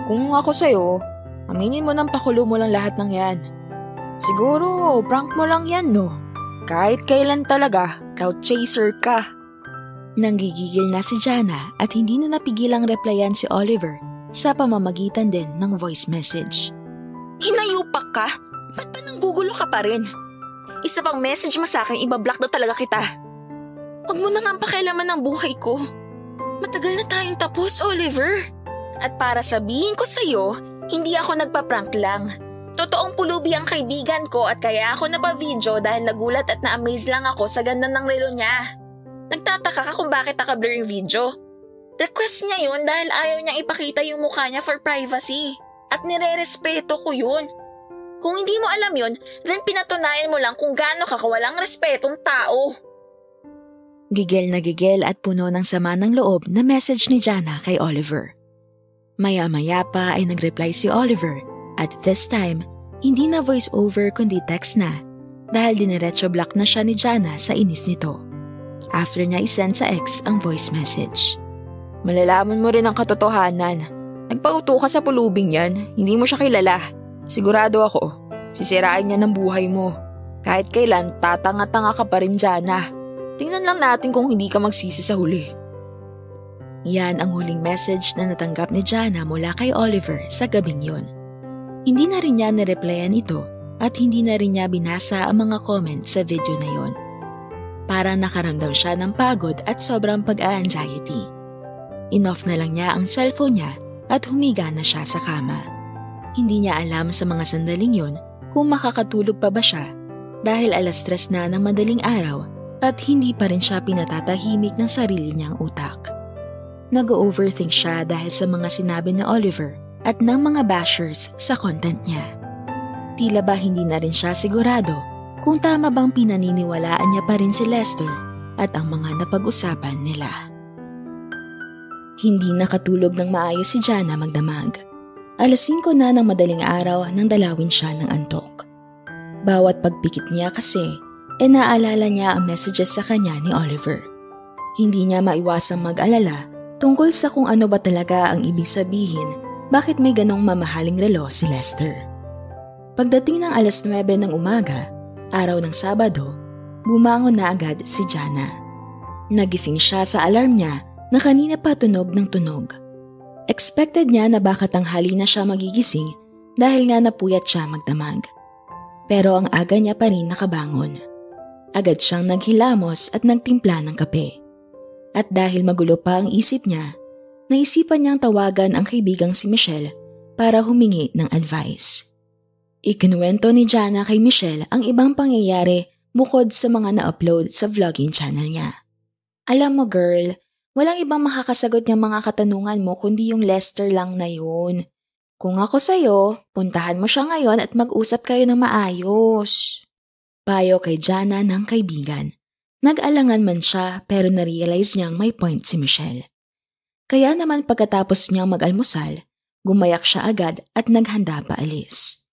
Kung ako sa'yo, aminin mo ng pakulo mo lang lahat ng yan. Siguro, prank mo lang yan, no? Kahit kailan talaga, cloud chaser ka. Nanggigigil na si Jana at hindi na napigilang replyan si Oliver sa pamamagitan din ng voice message. Hinayupak ka? Ba't ba nanggugulo ka pa rin? Isa pang message mo sa akin, ibablock na talaga kita. Huwag mo na nga pakialaman ng buhay ko. Matagal na tayong tapos, Oliver. At para sabihin ko sa'yo, hindi ako nagpa-prank lang. Totoong pulubi ang kaibigan ko at kaya ako napa-video dahil nagulat at na-amaze lang ako sa ganda ng relo niya. Nagtataka ka kung bakit naka-blur yung video. Request niya yun dahil ayaw niyang ipakita yung mukha niya for privacy. At nire-respeto ko yun. Kung hindi mo alam yun, then pinatunayan mo lang kung gaano ka kawalang respetong tao. Gigil na gigil at puno ng sama ng loob na message ni Jana kay Oliver. Maya-maya pa ay nag-reply si Oliver at this time, hindi na voice over kundi text na dahil diniretso block na siya ni Jana sa inis nito. After niya isend sa ex ang voice message. Malalaman mo rin ang katotohanan. Nagpauto ka sa pulubing yan, hindi mo siya kilala. Sigurado ako, sisirain niya ng buhay mo. Kahit kailan, tatanga-tanga ka pa rin, Jana. Tingnan lang natin kung hindi ka magsisi sa huli. Yan ang huling message na natanggap ni Jana mula kay Oliver sa gabing yon. Hindi na rin niya nareplyan ito at hindi na rin niya binasa ang mga comments sa video na yon. Parang nakaramdam siya ng pagod at sobrang pag-a-anxiety. Inoff na lang niya ang cellphone niya at humiga na siya sa kama. Hindi niya alam sa mga sandaling yon kung makakatulog pa ba siya dahil 3:00 na ng madaling araw at hindi pa rin siya pinatatahimik ng sarili niyang utak. Nag-overthink siya dahil sa mga sinabi ni Oliver at ng mga bashers sa content niya. Tila ba hindi na rin siya sigurado kung tama bang pinaniniwalaan niya pa rin si Lester at ang mga napag-usapan nila. Hindi nakatulog ng maayos si Jana magdamag. 5:00 na ng madaling araw nang dalawin siya ng antok. Bawat pagpikit niya kasi, naalala niya ang messages sa kanya ni Oliver. Hindi niya maiwasang mag-alala tungkol sa kung ano ba talaga ang ibig sabihin bakit may ganong mamahaling relo si Lester. Pagdating ng 9:00 ng umaga, araw ng Sabado, bumangon na agad si Jana. Nagising siya sa alarm niya na kanina pa tunog ng tunog. Expected niya na baka tanghali na siya magigising dahil nga napuyat siya magdamag. Pero ang aga niya pa rin nakabangon. Agad siyang naghilamos at nagtimpla ng kape. At dahil magulo pa ang isip niya, naisipan niyang tawagan ang kaibigang si Michelle para humingi ng advice. Ikinuwento ni Jana kay Michelle ang ibang pangyayari bukod sa mga na-upload sa vlogging channel niya. Alam mo girl, walang ibang makakasagot ng mga katanungan mo kundi yung Lester lang na yun. Kung ako sa'yo, puntahan mo siya ngayon at mag-usap kayo ng maayos. Payo kay Jana ng kaibigan. Nag-alangan man siya pero na-realize niyang may point si Michelle. Kaya naman pagkatapos niyang mag-almusal, gumayak siya agad at naghanda pa alis.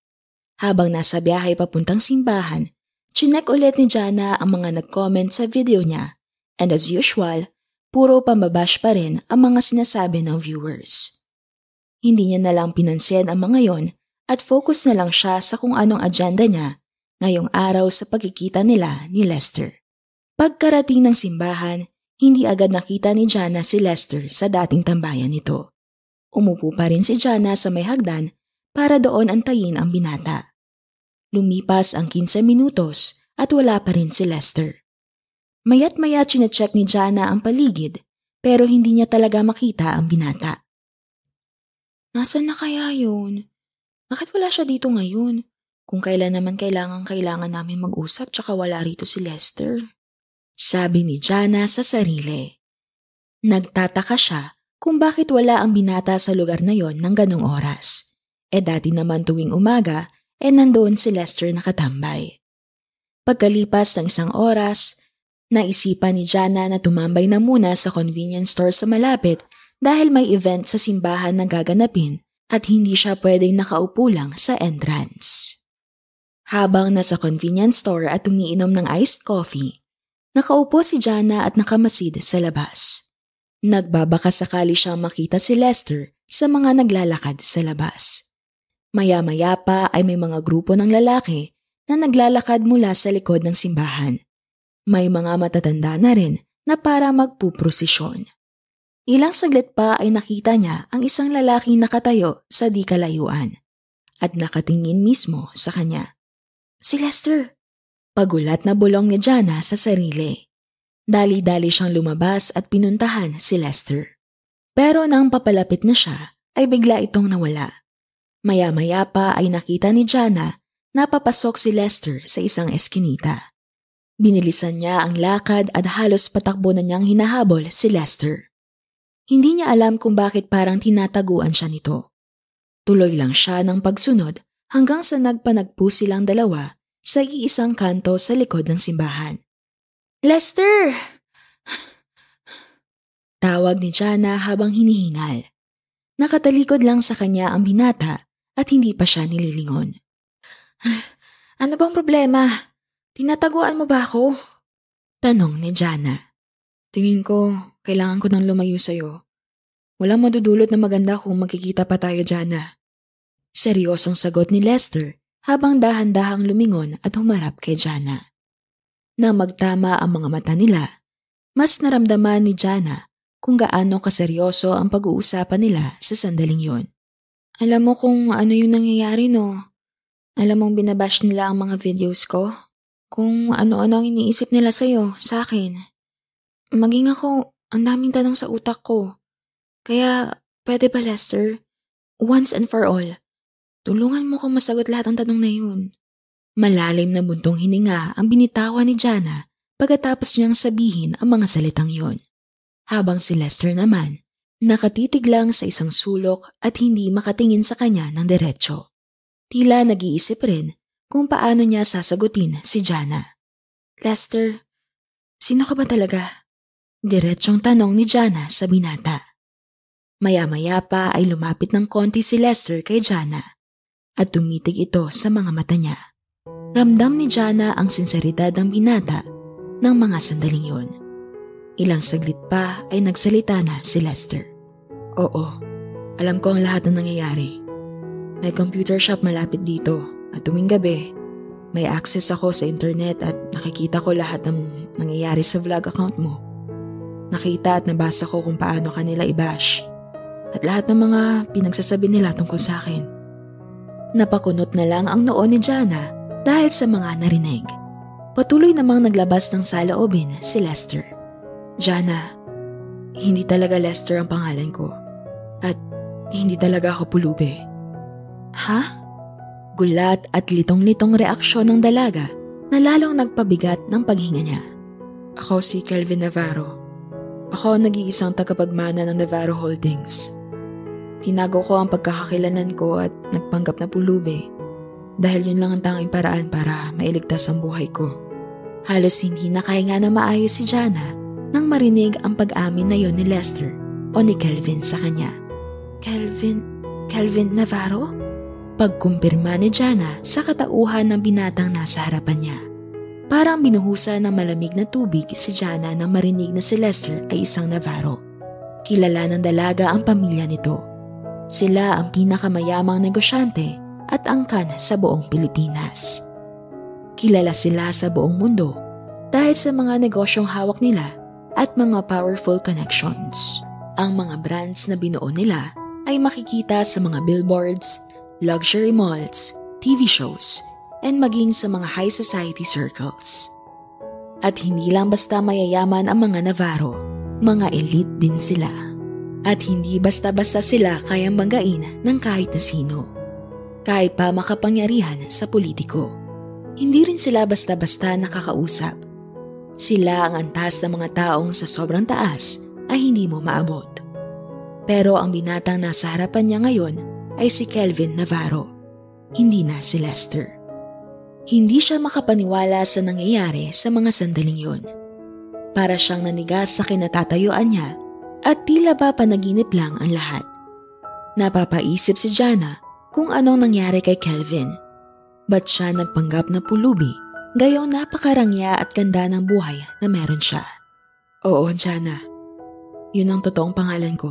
Habang nasa biyahe papuntang simbahan, chinek ulit ni Jana ang mga nag-comment sa video niya and as usual, puro pambabash pa rin ang mga sinasabi ng viewers. Hindi niya na lang pinansin ang mga yon at focus na lang siya sa kung anong agenda niya ngayong araw sa pagkikita nila ni Lester. Pagkarating ng simbahan, hindi agad nakita ni Jana si Lester sa dating tambayan nito. Umupo pa rin si Jana sa may hagdan para doon antayin ang binata. Lumipas ang 15 minutos at wala pa rin si Lester. Mayat-maya chinecheck ni Jana ang paligid pero hindi niya talaga makita ang binata. Nasaan na kaya yun? Bakit wala siya dito ngayon? Kung kailan naman kailangan namin mag-usap tsaka wala rito si Lester. Sabi ni Jana sa sarili. Nagtataka siya kung bakit wala ang binata sa lugar na yon ng ganong oras. Dati naman tuwing umaga, nandoon si Lester nakatambay. Pagkalipas ng 1 oras, naisipan ni Jana na tumambay na muna sa convenience store sa malapit dahil may event sa simbahan na gaganapin at hindi siya pwedeng nakaupo lang sa entrance. Habang nasa convenience store at umiinom ng iced coffee, nakaupo si Jana at nakamasid sa labas. Nagbabaka sakali siyang makita si Lester sa mga naglalakad sa labas. Maya-maya pa ay may mga grupo ng lalaki na naglalakad mula sa likod ng simbahan. May mga matatanda na rin na para magpuprosisyon. Ilang saglit pa ay nakita niya ang isang lalaking nakatayo sa di kalayuan at nakatingin mismo sa kanya. Si Lester! Pagulat na bulong ni Jana sa sarili. Dali-dali siyang lumabas at pinuntahan si Lester. Pero nang papalapit na siya, ay bigla itong nawala. Maya-maya pa ay nakita ni Jana na papasok si Lester sa isang eskinita. Binilisan niya ang lakad at halos patakbo na niyang hinahabol si Lester. Hindi niya alam kung bakit parang tinataguan siya nito. Tuloy lang siya ng pagsunod hanggang sa nagpanagpo silang dalawa sa iisang kanto sa likod ng simbahan. Lester! Tawag ni Jana habang hinihingal. Nakatalikod lang sa kanya ang binata at hindi pa siya nililingon. Ano bang problema? Tinataguan mo ba ako? Tanong ni Jana. Tingin ko, kailangan ko nang lumayo sa'yo. Walang madudulot na maganda kung magkikita pa tayo, Jana. Seryosong sagot ni Lester habang dahan-dahang lumingon at humarap kay Jana. Nang magtama ang mga mata nila, mas naramdaman ni Jana kung gaano kaseryoso ang pag-uusapan nila sa sandaling yon. Alam mo kung ano yung nangyayari, no? Alam mong binabash nila ang mga videos ko? Kung ano-ano ang iniisip nila sa'yo, sa akin. Maging ako, ang daming tanong sa utak ko. Kaya, pwede ba Lester? Once and for all, tulungan mo kong masagot lahat ng tanong na yun. Malalim na buntong hininga ang binitawan ni Jana pagkatapos niyang sabihin ang mga salitang yon. Habang si Lester naman, nakatitig lang sa isang sulok at hindi makatingin sa kanya ng diretsyo. Tila nag-iisip rin kung paano niya sasagutin si Jana. Lester, sino ka ba talaga? Diretsyong tanong ni Jana sa binata. Maya-maya pa ay lumapit ng konti si Lester kay Jana at tumitig ito sa mga mata niya. Ramdam ni Jana ang sinseridad ng binata ng mga sandaling yon. Ilang saglit pa ay nagsalita na si Lester. Oo, alam ko ang lahat ng nangyayari. May computer shop malapit dito at tuwing gabi, may access ako sa internet at nakikita ko lahat ng nangyayari sa vlog account mo. Nakita at nabasa ko kung paano kanila i-bash at lahat ng mga pinagsasabi nila tungkol sa akin. Napakunot na lang ang noo ni Jana dahil sa mga narinig. Patuloy namang naglabas ng saloobin si Lester. Jana, hindi talaga Lester ang pangalan ko at hindi talaga ako pulubi. Ha? Gulat at litong-litong reaksyon ng dalaga na lalong nagpabigat ng paghinga niya. Ako si Kelvin Navarro. Ako ang nag-iisang tagapagmana ng Navarro Holdings. Tinago ko ang pagkakakilalan ko at nagpanggap na pulubi dahil yun lang ang tanging paraan para mailigtas ang buhay ko. Halos hindi nakahinga na maayos si Jana nang marinig ang pag-amin na yon ni Lester o ni Kelvin sa kanya. Kelvin Navarro? Pagkumpirma ni Jana sa katauhan ng binatang nasa harapan niya. Parang binuhusan ng malamig na tubig si Jana nang marinig na si Lester ay isang Navarro. Kilala ng dalaga ang pamilya nito. Sila ang pinakamayamang negosyante at angkan sa buong Pilipinas. Kilala sila sa buong mundo dahil sa mga negosyong hawak nila at mga powerful connections. Ang mga brands na binuo nila ay makikita sa mga billboards, luxury malls, TV shows, and maging sa mga high society circles. At hindi lang basta mayayaman ang mga Navarro, mga elite din sila. At hindi basta-basta sila kayang banggain ng kahit na sino. Kahit pa makapangyarihan sa politiko. Hindi rin sila basta-basta nakakausap. Sila ang antas ng mga taong sa sobrang taas ay hindi mo maabot. Pero ang binatang nasa harapan niya ngayon ay si Kelvin Navarro, hindi na si Lester. Hindi siya makapaniwala sa nangyayari sa mga sandaling yon. Para siyang nanigas sa kinatatayuan niya at tila ba panaginip lang ang lahat. Napapaisip si Jana kung anong nangyari kay Kelvin. Ba't siya nagpanggap na pulubi gayong napakarangya at ganda ng buhay na meron siya? Oo, Jana. Yun ang totoong pangalan ko.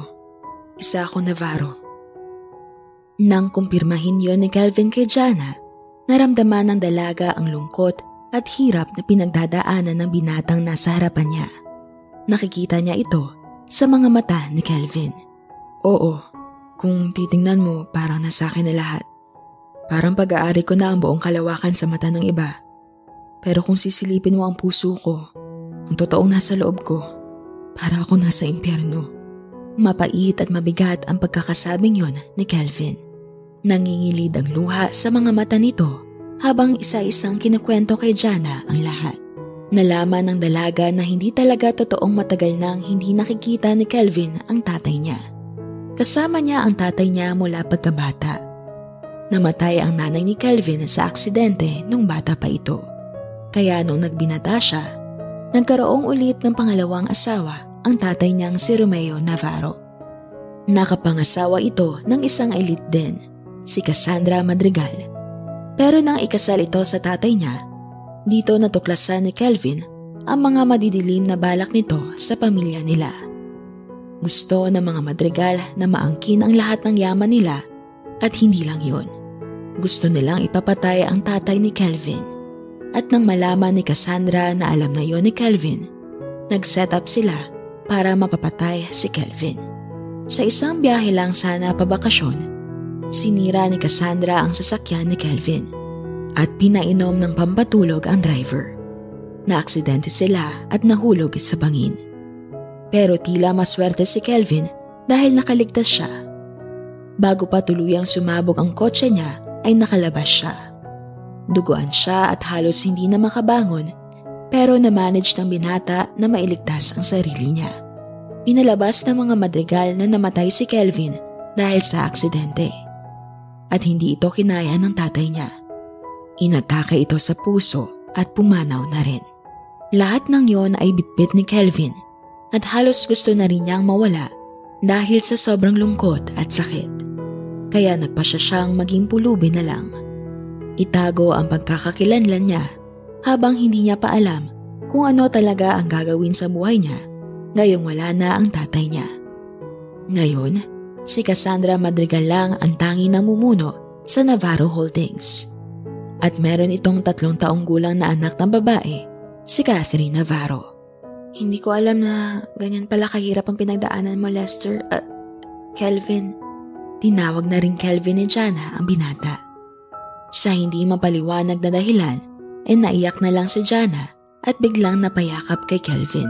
Isa ako Navarro. Nang kumpirmahin yon ni Kelvin kay Jana, naramdaman ng dalaga ang lungkot at hirap na pinagdadaanan ng binatang nasa harapan niya. Nakikita niya ito sa mga mata ni Kelvin. Oo, kung titingnan mo parang nasa akin na lahat. Parang pag-aari ko na ang buong kalawakan sa mata ng iba. Pero kung sisilipin mo ang puso ko, ang totoong nasa loob ko, para ako nasa impyerno. Mapait at mabigat ang pagkakasabing yon ni Kelvin. Nangingilid ang luha sa mga mata nito habang isa-isang kinukwento kay Jana ang lahat. Nalaman ng dalaga na hindi talaga totoong matagal nang hindi nakikita ni Kelvin ang tatay niya. Kasama niya ang tatay niya mula pagkabata. Namatay ang nanay ni Kelvin sa aksidente nung bata pa ito. Kaya nung nagbinata siya, nagkaroong ulit ng pangalawang asawa ang tatay niyang si Romeo Navarro. Nakapangasawa ito ng isang elite din, si Cassandra Madrigal. Pero nang ikasal ito sa tatay niya, dito natuklasan ni Kelvin ang mga madidilim na balak nito sa pamilya nila. Gusto ng mga Madrigal na maangkin ang lahat ng yaman nila at hindi lang yun. Gusto nilang ipapatay ang tatay ni Kelvin. At nang malaman ni Cassandra na alam na yon ni Kelvin, nag-set up sila para mapapatay si Kelvin. Sa isang biyahe lang sana pabakasyon, sinira ni Cassandra ang sasakyan ni Kelvin at pinainom ng pampatulog ang driver. Naaksidente sila at nahulog sa bangin. Pero tila maswerte si Kelvin dahil nakaligtas siya. Bago pa tuluyang sumabog ang kotse niya ay nakalabas siya. Duguan siya at halos hindi na makabangon pero na-manage ng binata na mailigtas ang sarili niya. Pinalabas ng mga Madrigal na namatay si Kelvin dahil sa aksidente. At hindi ito kinaya ng tatay niya. Inatake ito sa puso at pumanaw na rin. Lahat ng yon ay bitbit ni Kelvin at halos gusto na rin niyang mawala dahil sa sobrang lungkot at sakit. Kaya nagpasya siyang maging pulubi na lang. itago ang pagkakakilanlan niya habang hindi niya pa alam kung ano talaga ang gagawin sa buhay niya ngayong wala na ang tatay niya. Ngayon, si Cassandra Madrigal lang ang tanging namumuno sa Navarro Holdings. At meron itong 3 taong gulang na anak ng babae, si Catherine Navarro. Hindi ko alam na ganyan pala kahirap ang pinagdaanan mo, Lester. Kelvin. Tinawag na rin Kelvin ni Jana ang binata. Sa hindi mapaliwanag na dahilan, naiyak na lang si Jana at biglang napayakap kay Kelvin.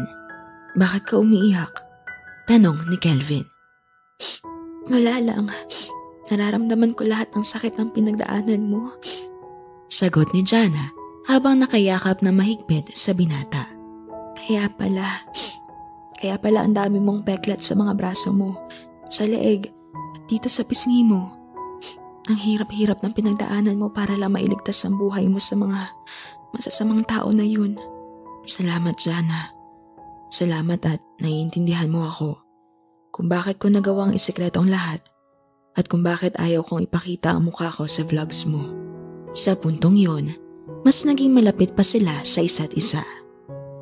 Bakit ka umiiyak? Tanong ni Kelvin. Wala lang. Nararamdaman ko lahat ng sakit ng pinagdaanan mo. Sagot ni Jana habang nakayakap na mahigpit sa binata. Kaya pala ang dami mong peklat sa mga braso mo, sa leeg, at dito sa pisngi mo. Ang hirap-hirap ng pinagdaanan mo para lang mailigtas ang buhay mo sa mga masasamang tao na yun. Salamat, Jana. Salamat at naiintindihan mo ako kung bakit ko nagawang isikreto ang lahat at kung bakit ayaw kong ipakita ang mukha ko sa vlogs mo. Sa puntong yon, mas naging malapit pa sila sa isa't isa.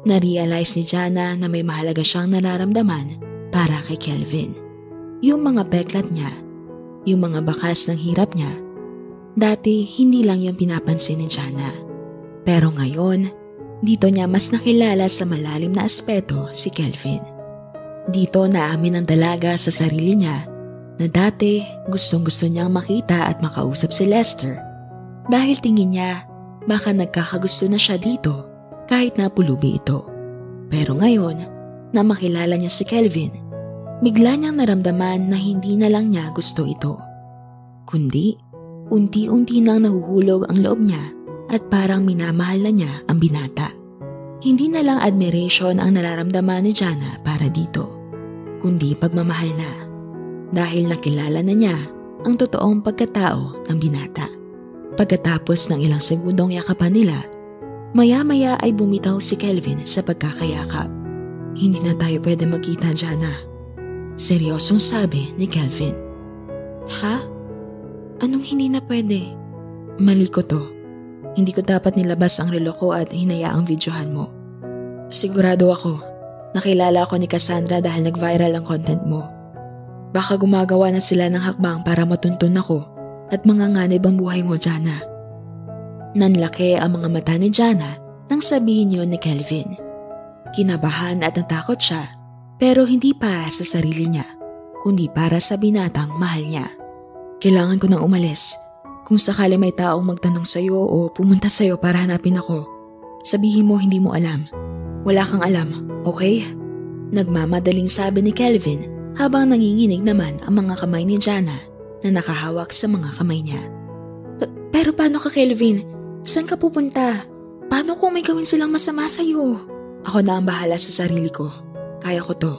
Na-realize ni Jana na may mahalaga siyang nararamdaman para kay Kelvin. Yung mga peklat niya, yung mga bakas ng hirap niya, dati hindi lang yung pinapansin ni Jana. Pero ngayon, dito niya mas nakilala sa malalim na aspeto si Kelvin. Dito naamin ng dalaga sa sarili niya na dati gustong-gusto niyang makita at makausap si Lester dahil tingin niya baka nagkakagusto na siya dito kahit na pulubi ito. Pero ngayon na makilala niya si Kelvin, bigla niyang naramdaman na hindi na lang niya gusto ito. Kundi unti-unti nang nahuhulog ang loob niya at parang minamahal na niya ang binata. Hindi na lang admiration ang nararamdaman ni Jana para dito, kundi pagmamahal na. Dahil nakilala na niya ang totoong pagkatao ng binata. Pagkatapos ng ilang segundong yakapan nila, maya-maya ay bumitaw si Kelvin sa pagkakayakap. Hindi na tayo pwede magkita, Jana. Seryosong sabi ni Kelvin. Ha? Anong hindi na pwede? Mali ko to. Hindi ko dapat nilabas ang relo ko at hinayaang videohan mo. Sigurado ako, nakilala ako ni Cassandra dahil nag-viral ang content mo. Baka gumagawa na sila ng hakbang para matuntun ako at manganganib ang buhay mo, Jana. Nanlaki ang mga mata ni Jana nang sabihin yun ni Kelvin. Kinabahan at natakot siya, pero hindi para sa sarili niya, kundi para sa binatang mahal niya. Kailangan ko nang umalis. Kung sakali may taong magtanong sa'yo o pumunta sa'yo para hanapin ako, sabihin mo hindi mo alam. Wala kang alam, okay? Nagmamadaling sabi ni Kelvin habang nanginginig naman ang mga kamay ni Jana na nakahawak sa mga kamay niya. Pero paano ka, Kelvin? Saan ka pupunta? Paano kung may gawin silang masama sa'yo? Ako na ang bahala sa sarili ko. Kaya ko to.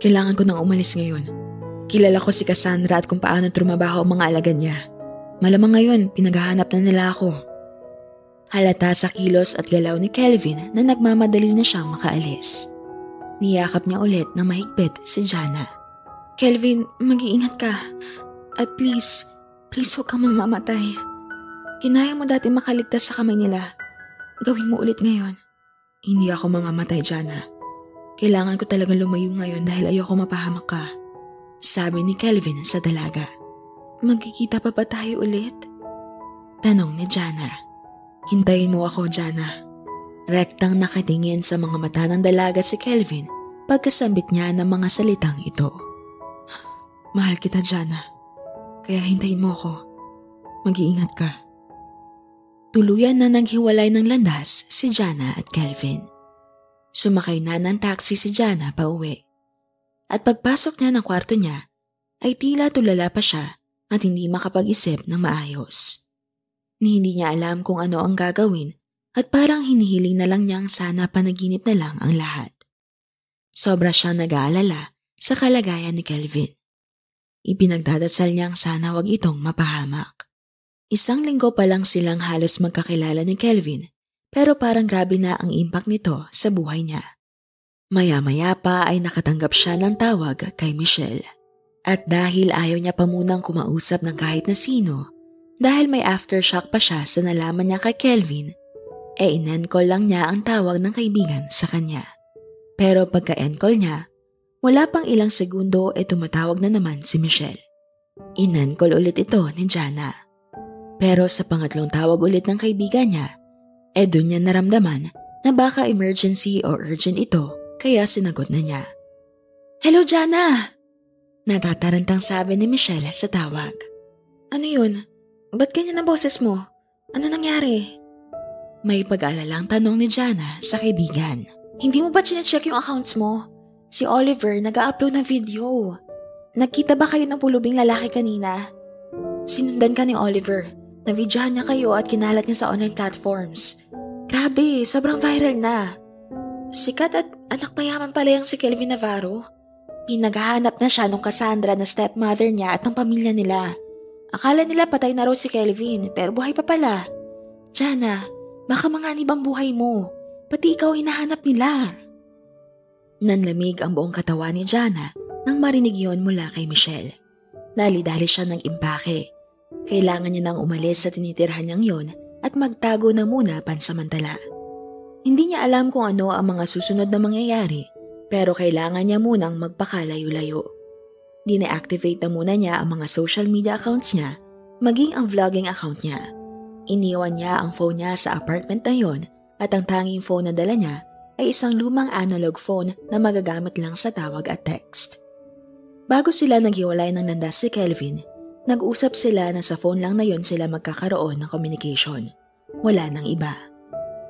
Kailangan ko nang umalis ngayon. Kilala ko si Cassandra at kung paano trumabaho ang mga alagad niya. Malamang ngayon, pinaghahanap na nila ako. Halata sa kilos at galaw ni Kelvin na nagmamadali na siyang makaalis. Niyakap niya ulit ng mahigpit si Jana. Kelvin, mag-iingat ka. At please huwag kang mamamatay. Kinaya mo dati makaligtas sa kamay nila. Gawin mo ulit ngayon. Hindi ako mamamatay, Jana. Kailangan ko talagang lumayo ngayon dahil ayoko mapahamak ka. Sabi ni Kelvin sa dalaga. Magkikita pa ba tayo ulit? Tanong ni Jana. Hintayin mo ako, Jana. Rektang nakatingin sa mga mata ng dalaga si Kelvin pagkasambit niya ng mga salitang ito. Mahal kita, Jana. Kaya hintayin mo ako. Mag-iingat ka. Tuluyan na naghiwalay ng landas si Jana at Kelvin. Sumakay na ng taxi si Jana pa uwi. At pagpasok niya ng kwarto niya, ay tila tulala pa siya at hindi makapag-isip ng maayos. Ni hindi niya alam kung ano ang gagawin at parang hinihiling na lang niyang sana panaginip na lang ang lahat. Sobra siyang nag-aalala sa kalagayan ni Kelvin. Ipinagdadasal niyang sana wag itong mapahamak. 1 linggo pa lang silang halos magkakilala ni Kelvin pero parang grabe na ang impact nito sa buhay niya. Maya-maya pa ay nakatanggap siya ng tawag kay Michelle. At dahil ayaw niya pa munang kumausap ng kahit na sino, Dahil may aftershock pa siya sa nalaman niya kay Kelvin, in-encall lang niya ang tawag ng kaibigan sa kanya. Pero pagka-encall niya, wala pang ilang segundo tumatawag na naman si Michelle. In-encall ulit ito ni Jana. Pero sa pangatlong tawag ulit ng kaibigan niya, doon niya naramdaman na baka emergency o urgent ito kaya sinagot na niya. "Hello, Jana!" Natatarantang sabi ni Michelle sa tawag. "Ano yun? Ba't ganyan ang boses mo? Ano nangyari?" May pag-alalang tanong ni Jana sa kaibigan. "Hindi mo ba chinecheck yung accounts mo? Si Oliver nag-a-upload ng video. Nagkita ba kayo ng pulubing lalaki kanina? Sinundan ka ni Oliver. Na-videohan niya kayo at kinalat niya sa online platforms. Grabe, sobrang viral na. Sikat at anak mayaman pala yung si Kelvin Navarro. Pinaghahanap na siya nung Cassandra na stepmother niya at ng pamilya nila. Akala nila patay na raw si Kelvin pero buhay pa pala. Jana, baka manganib ang buhay mo. Pati ikaw hinahanap nila." Nanlamig ang buong katawan ni Jana nang marinig yon mula kay Michelle. Dali-dali siya ng impake. Kailangan niya nang umalis sa tinitirhan niyang yon at magtago na muna pansamantala. Hindi niya alam kung ano ang mga susunod na mangyayari pero kailangan niya munang magpakalayo-layo. Dine-activate na muna niya ang mga social media accounts niya, maging ang vlogging account niya. Iniwan niya ang phone niya sa apartment na yon at ang tanging phone na dala niya ay isang lumang analog phone na magagamit lang sa tawag at text. Bago sila naghiwalay ng landas si Kelvin, nag-usap sila na sa phone lang na yon sila magkakaroon ng communication. Wala nang iba.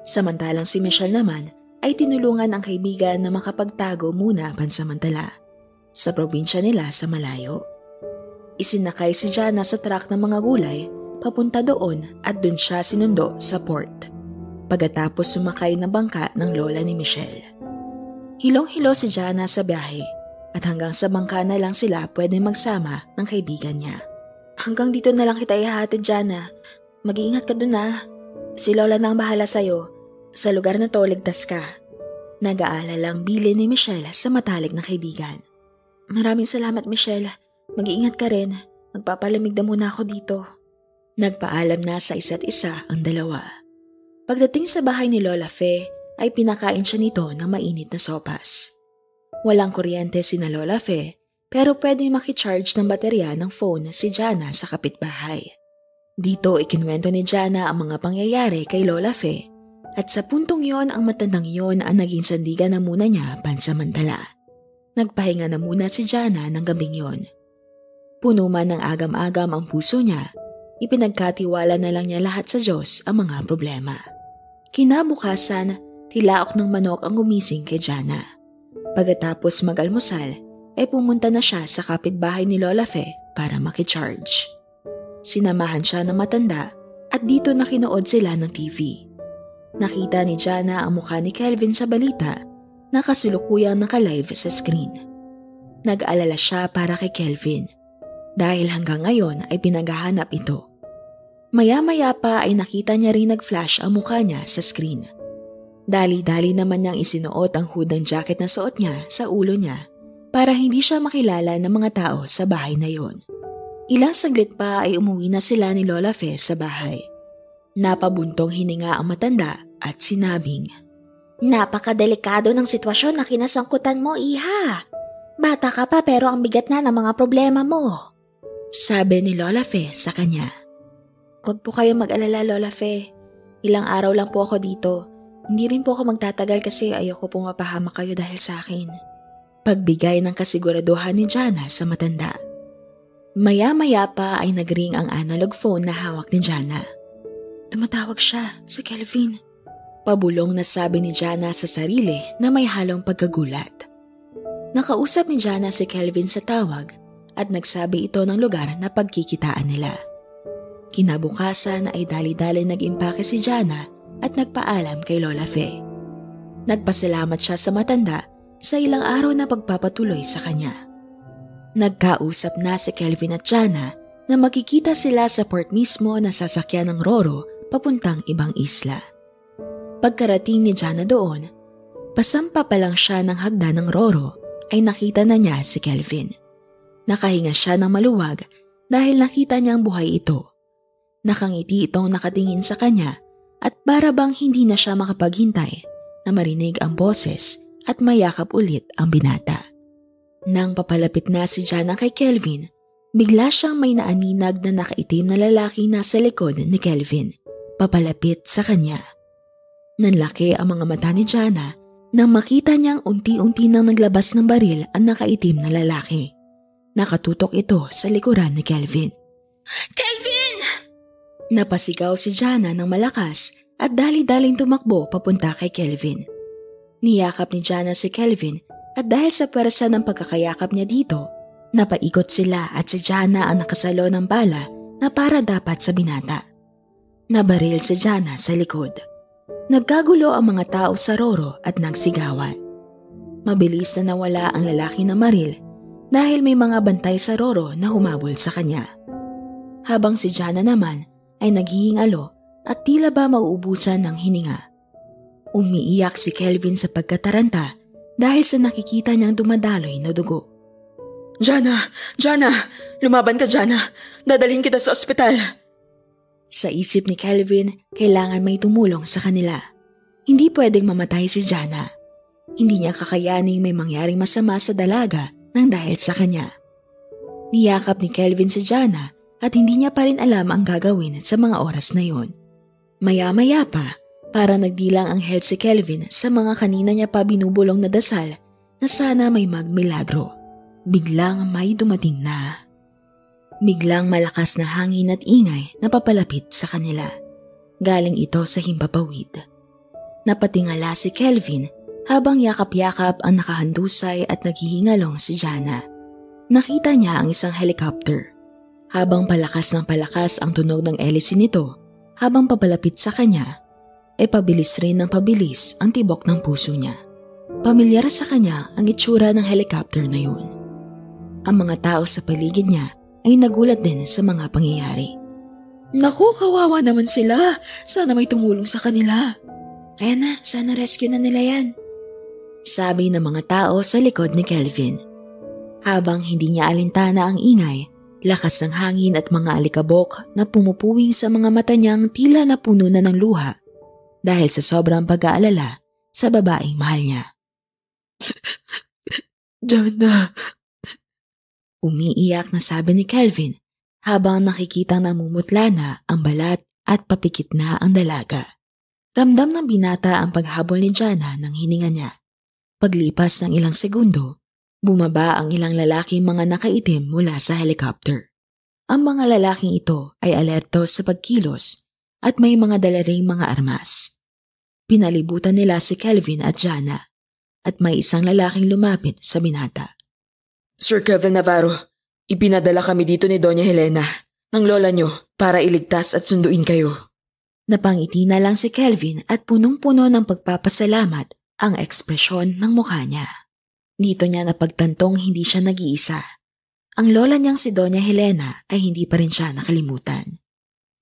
Samantalang si Michelle naman ay tinulungan ang kaibigan na makapagtago muna pansamantala sa probinsya nila sa malayo. Isinakay si Jana sa truck ng mga gulay papunta doon at doon siya sinundo sa port. Pagkatapos sumakay na bangka ng lola ni Michelle. Hilong-hilo si Jana sa biyahe at hanggang sa bangka na lang sila pwede magsama ng kaibigan niya. "Hanggang dito na lang kita ihahatid, Jana. Mag-iingat ka dun ha. Si lola na ang bahala sa'yo. Sa lugar na to, ligtas ka." Nag-aalalang bili ni Michelle sa matalik na kaibigan. "Maraming salamat, Michelle. Mag-iingat ka rin. Magpapalamig na muna ako dito." Nagpaalam na sa isa't isa ang dalawa. Pagdating sa bahay ni Lola Fe, ay pinakain siya nito ng mainit na sopas. Walang kuryente sina Lola Fe, pero pwede makicharge ng baterya ng phone si Jana sa kapitbahay. Dito ikinwento ni Jana ang mga pangyayari kay Lola Fe, at sa puntong yon ang matandang yon ang naging sandigan na muna niya pansamantala. Nagpahinga na muna si Jana ng gabing yon. Puno man ng agam-agam ang puso niya, ipinagkatiwala na lang niya lahat sa Diyos ang mga problema. Kinabukasan, tilaok ng manok ang gumising kay Jana. Pagkatapos mag-almusal, pumunta na siya sa kapitbahay ni Lola Fe para makicharge. Sinamahan siya ng matanda at dito nakinood sila ng TV. Nakita ni Jana ang mukha ni Kelvin sa balita na kasulukuyang naka-live sa screen. Nag-alala siya para kay Kelvin dahil hanggang ngayon ay pinaghahanap ito. Maya-maya pa ay nakita niya rin nag-flash ang mukha niya sa screen. Dali-dali naman niyang isinuot ang hood ng jacket na suot niya sa ulo niya para hindi siya makilala ng mga tao sa bahay na yon. Ilang saglit pa ay umuwi na sila ni Lola Fe sa bahay. Napabuntong hininga ang matanda at sinabing, "Napakadelikado ng sitwasyon na kinasangkutan mo, iha. Bata ka pa pero ang bigat na ng mga problema mo." Sabi ni Lola Fe sa kanya. "Huwag po kayo mag-alala, Lola Fe. Ilang araw lang po ako dito. Hindi rin po ako magtatagal kasi ayoko pong mapahamak kayo dahil sa akin." Pagbigay ng kasiguraduhan ni Jana sa matanda. Maya-maya pa ay nagring ang analog phone na hawak ni Jana. Tumatawag siya, si Kelvin. Pabulong na sabi ni Jana sa sarili na may halong pagkagulat. Nakausap ni Jana si Kelvin sa tawag at nagsabi ito ng lugar na pagkikitaan nila. Kinabukasan ay dali-dali nag-impake si Jana at nagpaalam kay Lola Fe. Nagpasalamat siya sa matanda sa ilang araw na pagpapatuloy sa kanya. Nagkausap na si Kelvin at Jana na makikita sila sa port mismo na sasakyan ng Roro papuntang ibang isla. Pagkarating ni Jana doon, pasampa pa lang siya ng hagdan ng Roro ay nakita na niya si Kelvin. Nakahinga siya ng maluwag dahil nakita niyang buhay ito. Nakangiti itong nakatingin sa kanya at para bang hindi na siya makapaghintay na marinig ang boses at mayakap ulit ang binata. Nang papalapit na si Jana kay Kelvin, bigla siyang may naaninag na nakaitim na lalaki nasa likod ni Kelvin, papalapit sa kanya. Nanlaki ang mga mata ni Jana nang makita niyang unti-unti nang naglabas ng baril ang nakaitim na lalaki. Nakatutok ito sa likuran ni Kelvin. "Kelvin!" Napasigaw si Jana ng malakas at dali-daling tumakbo papunta kay Kelvin. Niyakap ni Jana si Kelvin at dahil sa pwersa ng pagkakayakap niya dito, napaikot sila at si Jana ang nakasalo ng bala na para dapat sa binata. Nabaril si Jana sa likod. Nagkagulo ang mga tao sa Roro at nagsigawan. Mabilis na nawala ang lalaki na maril dahil may mga bantay sa Roro na humabol sa kanya. Habang si Jana naman ay naghihingalo at tila ba mauubusan ng hininga. Umiiyak si Kelvin sa pagkataranta dahil sa nakikita niyang dumadaloy na dugo. Jana! Jana! Lumaban ka, Jana! Dadalhin kita sa ospital! Sa isip ni Kelvin, kailangan may tumulong sa kanila. Hindi pwedeng mamatay si Jana. Hindi niya kakayaning may mangyaring masama sa dalaga nang dahil sa kanya. Niyakap ni Kelvin si Jana at hindi niya pa rin alam ang gagawin sa mga oras na yon. Maya-maya pa, para nagdilang ang health si Kelvin sa mga kanina niya pa binubulong na dasal na sana may magmilagro. Biglang may dumating na. Biglang malakas na hangin at ingay na papalapit sa kanila. Galing ito sa himpapawid. Napatingala si Kelvin habang yakap-yakap ang nakahandusay at naghihingalong si Jana. Nakita niya ang isang helicopter. Habang palakas ng palakas ang tunog ng hélice nito, habang papalapit sa kanya, pabilis rin ng pabilis ang tibok ng puso niya. Pamilyar sa kanya ang itsura ng helicopter na yun. Ang mga tao sa paligid niya ay nagulat din sa mga pangyayari. "Naku, kawawa naman sila. Sana may tumulong sa kanila." "Ayan na, sana rescue na nila yan," sabi ng mga tao sa likod ni Kelvin. Habang hindi niya alintana ang ingay, lakas ng hangin at mga alikabok na pumupuwing sa mga mata niyang tila napuno na ng luha dahil sa sobrang pag-aalala sa babaeng mahal niya. Jana! Umiiyak na sabi ni Kelvin habang nakikitang namumutla na ang balat at papikit na ang dalaga. Ramdam ng binata ang paghabol ni Jana ng hininga niya. Paglipas ng ilang segundo, bumaba ang ilang lalaking mga nakaitim mula sa helicopter. Ang mga lalaking ito ay alerto sa pagkilos at may mga dala ring mga armas. Pinalibutan nila si Kelvin at Jana at may isang lalaking lumapit sa binata. "Sir Kevin Navarro, ipinadala kami dito ni Doña Helena, ng lola niyo, para iligtas at sunduin kayo." Napangiti na lang si Kelvin at punong-puno ng pagpapasalamat ang ekspresyon ng mukha niya. Dito niya napagtantong hindi siya nag-iisa. Ang lola niyang si Doña Helena ay hindi pa rin siya nakalimutan.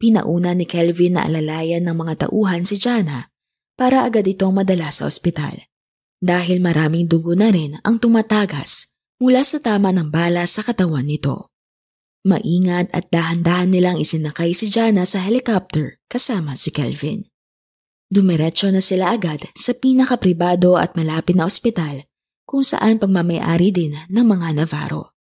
Pinauna ni Kelvin na alalayan ng mga tauhan si Jana para agad itong madala sa ospital. Dahil maraming dugo na rin ang tumatagas mula sa tama ng bala sa katawan nito. Maingat at dahan-dahan nilang isinakay si Jana sa helicopter kasama si Kelvin. Dumiretso na sila agad sa pinakapribado at malapit na ospital kung saan pagmamayari din ng mga Navarro.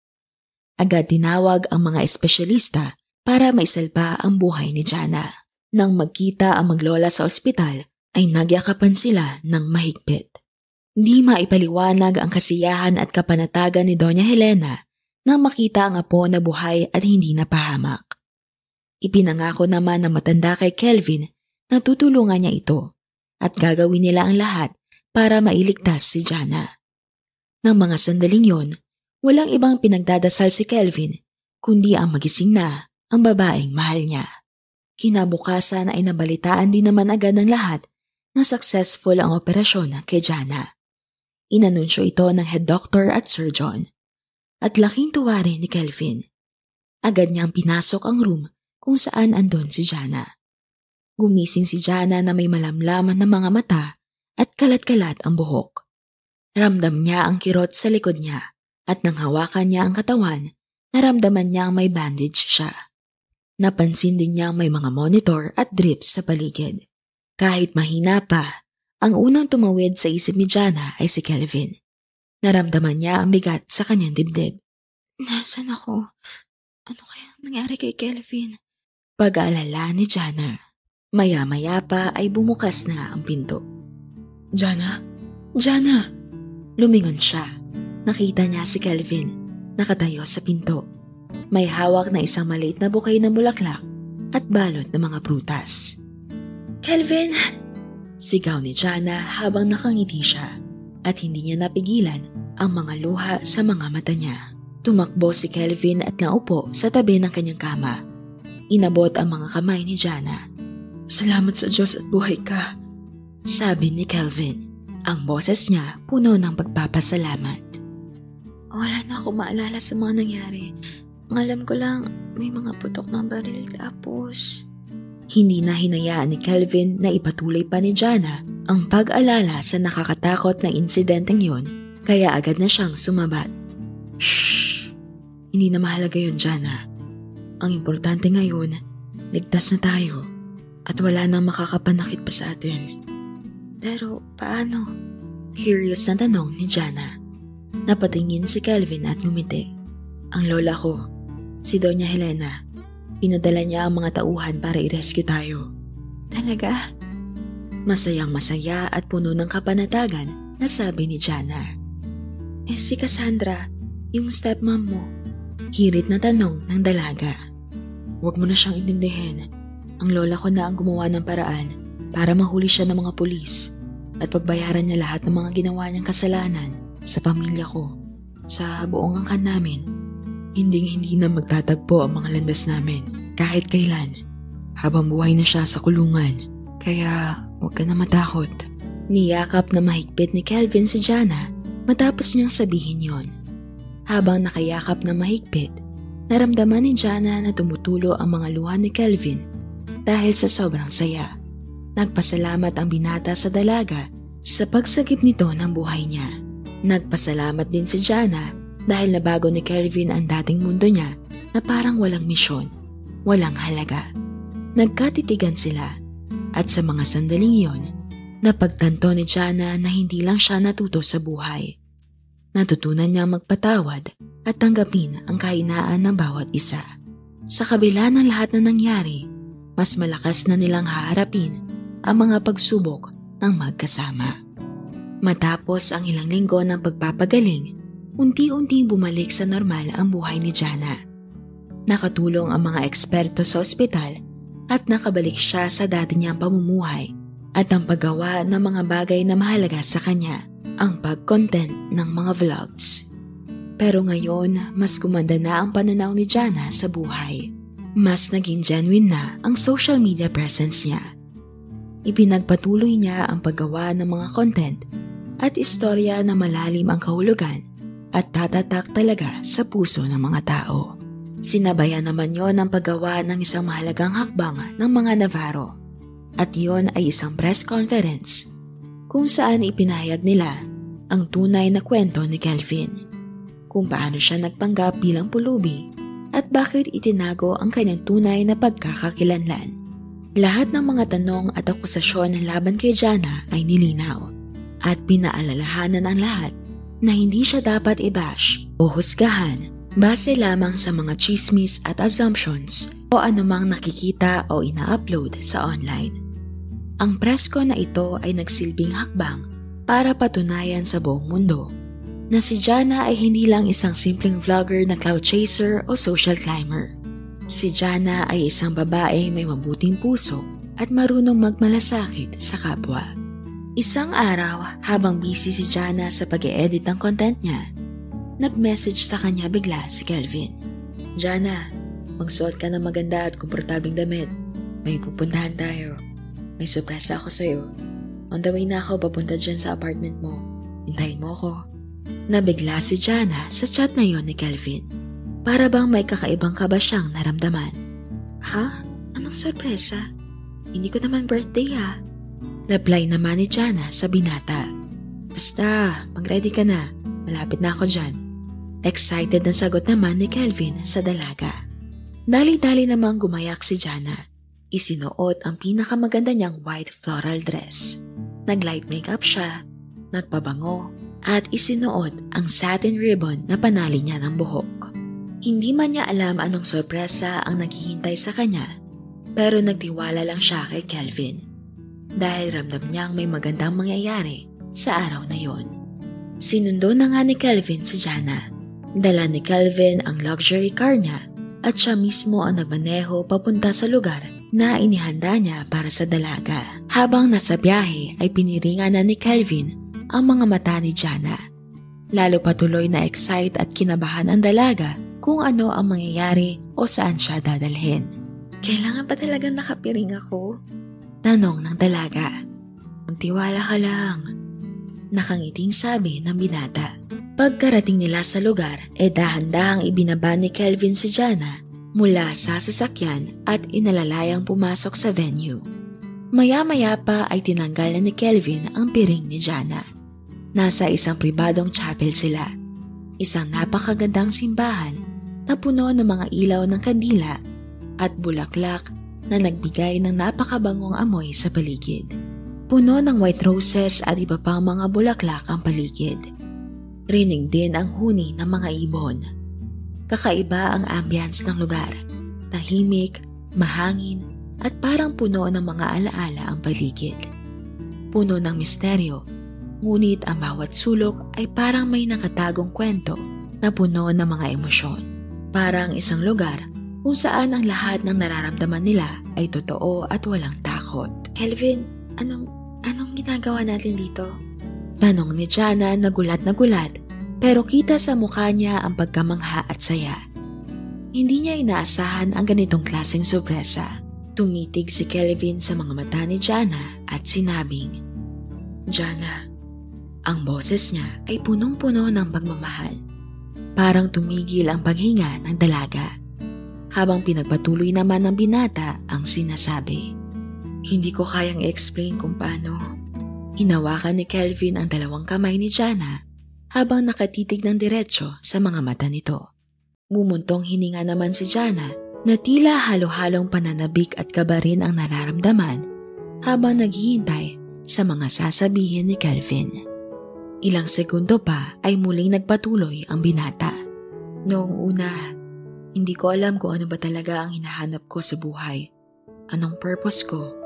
Agad tinawag ang mga espesyalista para maisalba ang buhay ni Jana. Nang magkita ang maglola sa ospital ay nagyakapan sila ng mahigpit. Di maipaliwanag ang kasiyahan at kapanatagan ni Doña Helena nang makita ang apo na buhay at hindi napahamak. Ipinangako naman ng matanda kay Kelvin na tutulungan niya ito at gagawin nila ang lahat para mailigtas si Jana. Nang mga sandaling yon, walang ibang pinagdadasal si Kelvin kundi ang magising na ang babaeng mahal niya. Kinabukasan ay nabalitaan din naman agad ng lahat na successful ang operasyon kay Jana. Inanunsyo ito ng head doctor at surgeon. At laking tuwa rin ni Kelvin. Agad niyang pinasok ang room kung saan andon si Jana. Gumising si Jana na may malamlaman na mga mata at kalat-kalat ang buhok. Ramdam niya ang kirot sa likod niya at nang hawakan niya ang katawan, naramdaman niyang may bandage siya. Napansin din niyang may mga monitor at drips sa paligid. Kahit mahina pa, ang unang tumawid sa isip ni Jana ay si Kelvin. Naramdaman niya ang bigat sa kanyang dibdib. Nasaan ako? Ano kaya nangyari kay Kelvin? Pag-aalala ni Jana. Maya-maya pa ay bumukas na ang pinto. Jana? Jana! Lumingon siya. Nakita niya si Kelvin, nakatayo sa pinto. May hawak na isang maliit na bouquet ng bulaklak at balot ng mga prutas. Kelvin! Sigaw ni Jana habang nakangiti siya at hindi niya napigilan ang mga luha sa mga mata niya. Tumakbo si Kelvin at naupo sa tabi ng kanyang kama. Inabot ang mga kamay ni Jana. Salamat sa Diyos at buhay ka, sabi ni Kelvin. Ang boses niya puno ng pagpapasalamat. Wala na ako maalala sa mga nangyari. Ang alam ko lang, may mga putok ng baril tapos... Hindi na hinayaan ni Kelvin na ipatuloy pa ni Jana ang pag-alala sa nakakatakot na insidenteng yon, kaya agad na siyang sumabat. Shhh! Hindi na mahalaga yun, Jana. Ang importante ngayon, ligtas na tayo at wala nang makakapanakit pa sa atin. Pero paano? Curious na tanong ni Jana. Napatingin si Kelvin at ngumiti. Ang lola ko, si Doña Helena, pinadala niya ang mga tauhan para i-rescue tayo. Talaga? Masayang masaya at puno ng kapanatagan na sabi ni Jana. Si Cassandra, yung stepmom mo. Hirit na tanong ng dalaga. Huwag mo na siyang intindihin. Ang lola ko na ang gumawa ng paraan para mahuli siya ng mga pulis at pagbayaran niya lahat ng mga ginawa niyang kasalanan sa pamilya ko, sa buong angkan namin. Hinding-hindi na magtatagpo ang mga landas namin kahit kailan habang buhay na siya sa kulungan. Kaya huwag ka na matakot. Niyakap na mahigpit ni Kelvin si Jana matapos niyang sabihin yon. Habang nakayakap na mahigpit, naramdaman ni Jana na tumutulo ang mga luha ni Kelvin dahil sa sobrang saya. Nagpasalamat ang binata sa dalaga sa pagsagip nito ng buhay niya. Nagpasalamat din si Jana dahil nabago ni Kelvin ang dating mundo niya na parang walang misyon, walang halaga. Nagkatitigan sila at sa mga sandaling yon, napagtanto ni Jana na hindi lang siya natuto sa buhay. Natutunan niya magpatawad at tanggapin ang kahinaan ng bawat isa. Sa kabila ng lahat na nangyari, mas malakas na nilang haharapin ang mga pagsubok ng magkasama. Matapos ang ilang linggo ng pagpapagaling, unti-unting bumalik sa normal ang buhay ni Jana. Nakatulong ang mga eksperto sa ospital at nakabalik siya sa dati niyang pamumuhay at ang paggawa ng mga bagay na mahalaga sa kanya, ang pag-content ng mga vlogs. Pero ngayon, mas gumanda na ang pananaw ni Jana sa buhay. Mas naging genuine na ang social media presence niya. Ipinagpatuloy niya ang paggawa ng mga content at istorya na malalim ang kahulugan at tatatak talaga sa puso ng mga tao. Sinabayan naman yon ang paggawa ng isang mahalagang hakbang ng mga Navarro. At yon ay isang press conference kung saan ipinahayag nila ang tunay na kwento ni Kelvin. Kung paano siya nagpanggap bilang pulubi at bakit itinago ang kanyang tunay na pagkakakilanlan. Lahat ng mga tanong at akusasyon laban kay Jana ay nilinaw at pinaalalahanan ang lahat na hindi siya dapat i-bash o husgahan base lamang sa mga chismis at assumptions o anumang nakikita o ina-upload sa online. Ang presko na ito ay nagsilbing hakbang para patunayan sa buong mundo na si Jana ay hindi lang isang simpleng vlogger na cloud chaser o social climber. Si Jana ay isang babae may mabuting puso at marunong magmalasakit sa kapwa. Isang araw, habang busy si Jana sa pag-e-edit ng content niya, nag-message sa kanya bigla si Kelvin. Jana, magsuot ka ng maganda at komportableng damit. May pupuntahan tayo. May sorpresa ako sa'yo. On the way na ako papunta dyan sa apartment mo. Hintayin mo ako. Nabigla si Jana sa chat na yon ni Kelvin. Para bang may kakaibang kaba siyang naramdaman. Ha? Anong sorpresa? Hindi ko naman birthday ha. Reply naman ni Jana sa binata. Basta, mag-ready ka na. Malapit na ako dyan. Excited na sagot naman ni Kelvin sa dalaga. Dali-dali namang gumayak si Jana. Isinuot ang pinakamaganda niyang white floral dress. Nag-light makeup siya, nagpabango, at isinuot ang satin ribbon na panali niya ng buhok. Hindi man niya alam anong sorpresa ang naghihintay sa kanya, pero nagtiwala lang siya kay Kelvin. Dahil ramdam niyang may magandang mangyayari sa araw na yon. Sinundo na nga ni Kelvin si Jana. Dala ni Kelvin ang luxury car niya at siya mismo ang nagmaneho papunta sa lugar na inihanda niya para sa dalaga. Habang nasa biyahe ay piniringan na ni Kelvin ang mga mata ni Jana. Lalo patuloy na excite at kinabahan ang dalaga kung ano ang mangyayari o saan siya dadalhin. Kailangan pa talagang nakapiring ako? Tanong ng dalaga. Magtiwala ka lang. Nakangiting sabi ng binata. Pagkarating nila sa lugar, dahan-dahang ibinaba ni Kelvin si Jana mula sa sasakyan at inalalayang pumasok sa venue. Maya-maya pa ay tinanggal na ni Kelvin ang piring ni Jana. Nasa isang pribadong chapel sila. Isang napakagandang simbahan na puno ng mga ilaw ng kandila at bulaklak na nagbigay ng napakabangong amoy sa paligid. Puno ng white roses at iba pang mga bulaklak ang paligid. Rinig din ang huni ng mga ibon. Kakaiba ang ambience ng lugar. Tahimik, mahangin, at parang puno ng mga alaala ang paligid. Puno ng misteryo, ngunit ang bawat sulok ay parang may nakatagong kwento na puno ng mga emosyon. Parang isang lugar kung saan ang lahat ng nararamdaman nila ay totoo at walang takot. Kelvin, anong ginagawa natin dito? Tanong ni Jana na gulat pero kita sa mukha niya ang pagkamangha at saya. Hindi niya inaasahan ang ganitong klaseng sorpresa. Tumitig si Kelvin sa mga mata ni Jana at sinabing, Jana, ang boses niya ay punong-puno ng pagmamahal. Parang tumigil ang paghinga ng dalaga. Habang pinagpatuloy naman ng binata ang sinasabi. Hindi ko kayang i-explain kung paano. Hinawakan ni Kelvin ang dalawang kamay ni Jana habang nakatitig ng diretsyo sa mga mata nito. Mumuntong hininga naman si Jana na tila halo-halong pananabik at kaba rin ang nararamdaman habang naghihintay sa mga sasabihin ni Kelvin. Ilang segundo pa ay muling nagpatuloy ang binata. Noong una, hindi ko alam kung ano ba talaga ang hinahanap ko sa buhay. Anong purpose ko?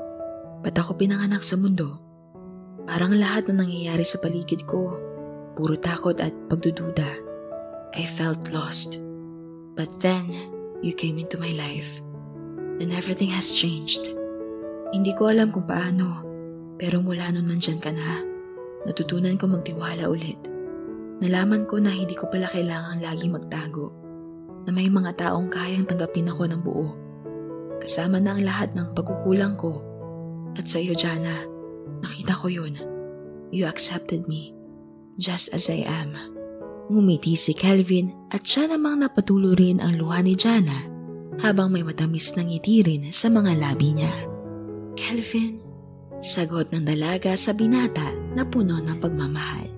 Ba't ako pinanganak sa mundo? Parang lahat na nangyayari sa paligid ko, puro takot at pagdududa. I felt lost. But then, you came into my life. And everything has changed. Hindi ko alam kung paano, pero mula nung nandyan ka na, natutunan ko magtiwala ulit. Nalaman ko na hindi ko pala kailangang lagi magtago. Na may mga taong kayang tanggapin ako ng buo. Kasama na ang lahat ng pagkukulang ko. At sa iyo, Jana, nakita ko yun. You accepted me, just as I am. Ngumiti si Kelvin at siya namang napatuloy rin ang luha ni Jana habang may matamis na ngiti rin sa mga labi niya. Kelvin, sagot ng dalaga sa binata na puno ng pagmamahal.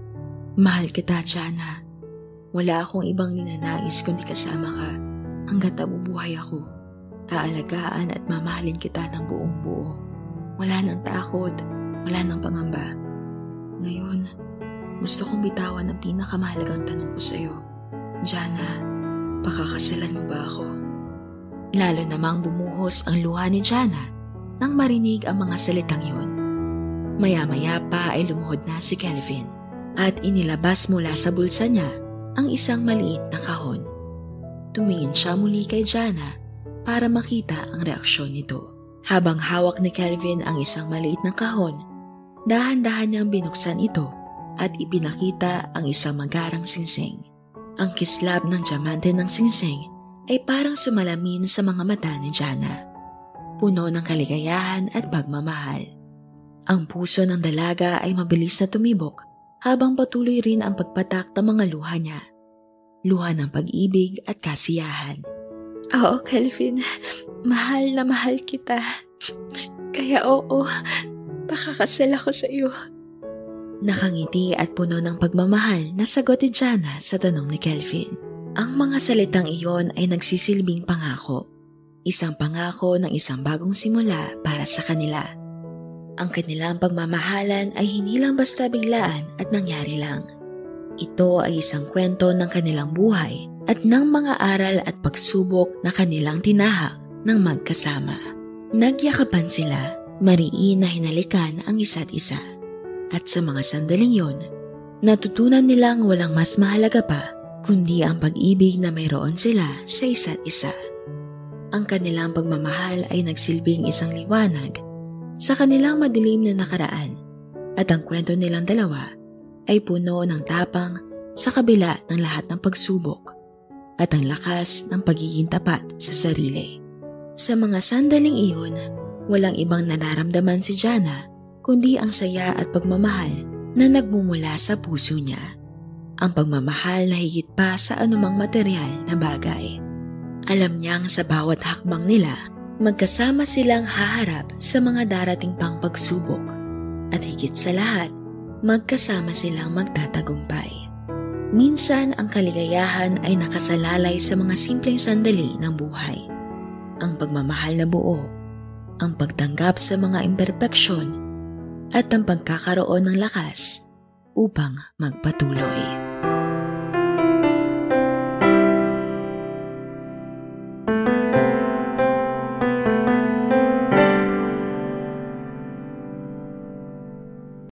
Mahal kita, Jana. Wala akong ibang ninanais kundi kasama ka hanggat nabubuhay ako. Aalagaan at mamahalin kita ng buong buo. Wala nang takot, wala nang pangamba. Ngayon, gusto kong bitawan ang pinakamahalagang tanong ko sa iyo. Jana, pakakasalan mo ba ako? Lalo namang bumuhos ang luha ni Jana nang marinig ang mga salitang yun. Maya-maya pa ay lumuhod na si Kelvin at inilabas mula sa bulsa niya ang isang maliit na kahon. Tumingin siya muli kay Jana para makita ang reaksyon nito. Habang hawak ni Kelvin ang isang maliit na kahon, dahan-dahan niyang binuksan ito at ipinakita ang isang magarang singsing. Ang kislab ng diamante ng singsing ay parang sumalamin sa mga mata ni Jana. Puno ng kaligayahan at pagmamahal. Ang puso ng dalaga ay mabilis na tumibok habang patuloy rin ang pagpatak ng mga luha niya. Luha ng pag-ibig at kasiyahan. Oo, Kelvin. Mahal na mahal kita. Kaya oo, pakakasal ako sa iyo. Nakangiti at puno ng pagmamahal na sagot ni Jana sa tanong ni Kelvin. Ang mga salitang iyon ay nagsisilbing pangako. isang pangako ng isang bagong simula para sa kanila. Ang kanilang pagmamahalan ay hindi lang basta biglaan at nangyari lang. Ito ay isang kwento ng kanilang buhay at ng mga aral at pagsubok na kanilang tinahak ng magkasama. Nagyakapan sila, mariin na hinalikan ang isa't isa. At sa mga sandaling yon, natutunan nilang walang mas mahalaga pa kundi ang pag-ibig na mayroon sila sa isa't isa. Ang kanilang pagmamahal ay nagsilbing isang liwanag sa kanilang madilim na nakaraan at ang kwento nilang dalawa ay puno ng tapang sa kabila ng lahat ng pagsubok at ang lakas ng pagiging tapat sa sarili. Sa mga sandaling iyon, walang ibang nararamdaman si Jana kundi ang saya at pagmamahal na nagmumula sa puso niya. Ang pagmamahal na higit pa sa anumang material na bagay. Alam niyang sa bawat hakbang nila, magkasama silang haharap sa mga darating pang pagsubok at higit sa lahat, magkasama silang magtatagumpay. Minsan ang kaligayahan ay nakasalalay sa mga simpleng sandali ng buhay. Ang pagmamahal na buo, ang pagtanggap sa mga imperpeksyon, at ang pagkakaroon ng lakas upang magpatuloy.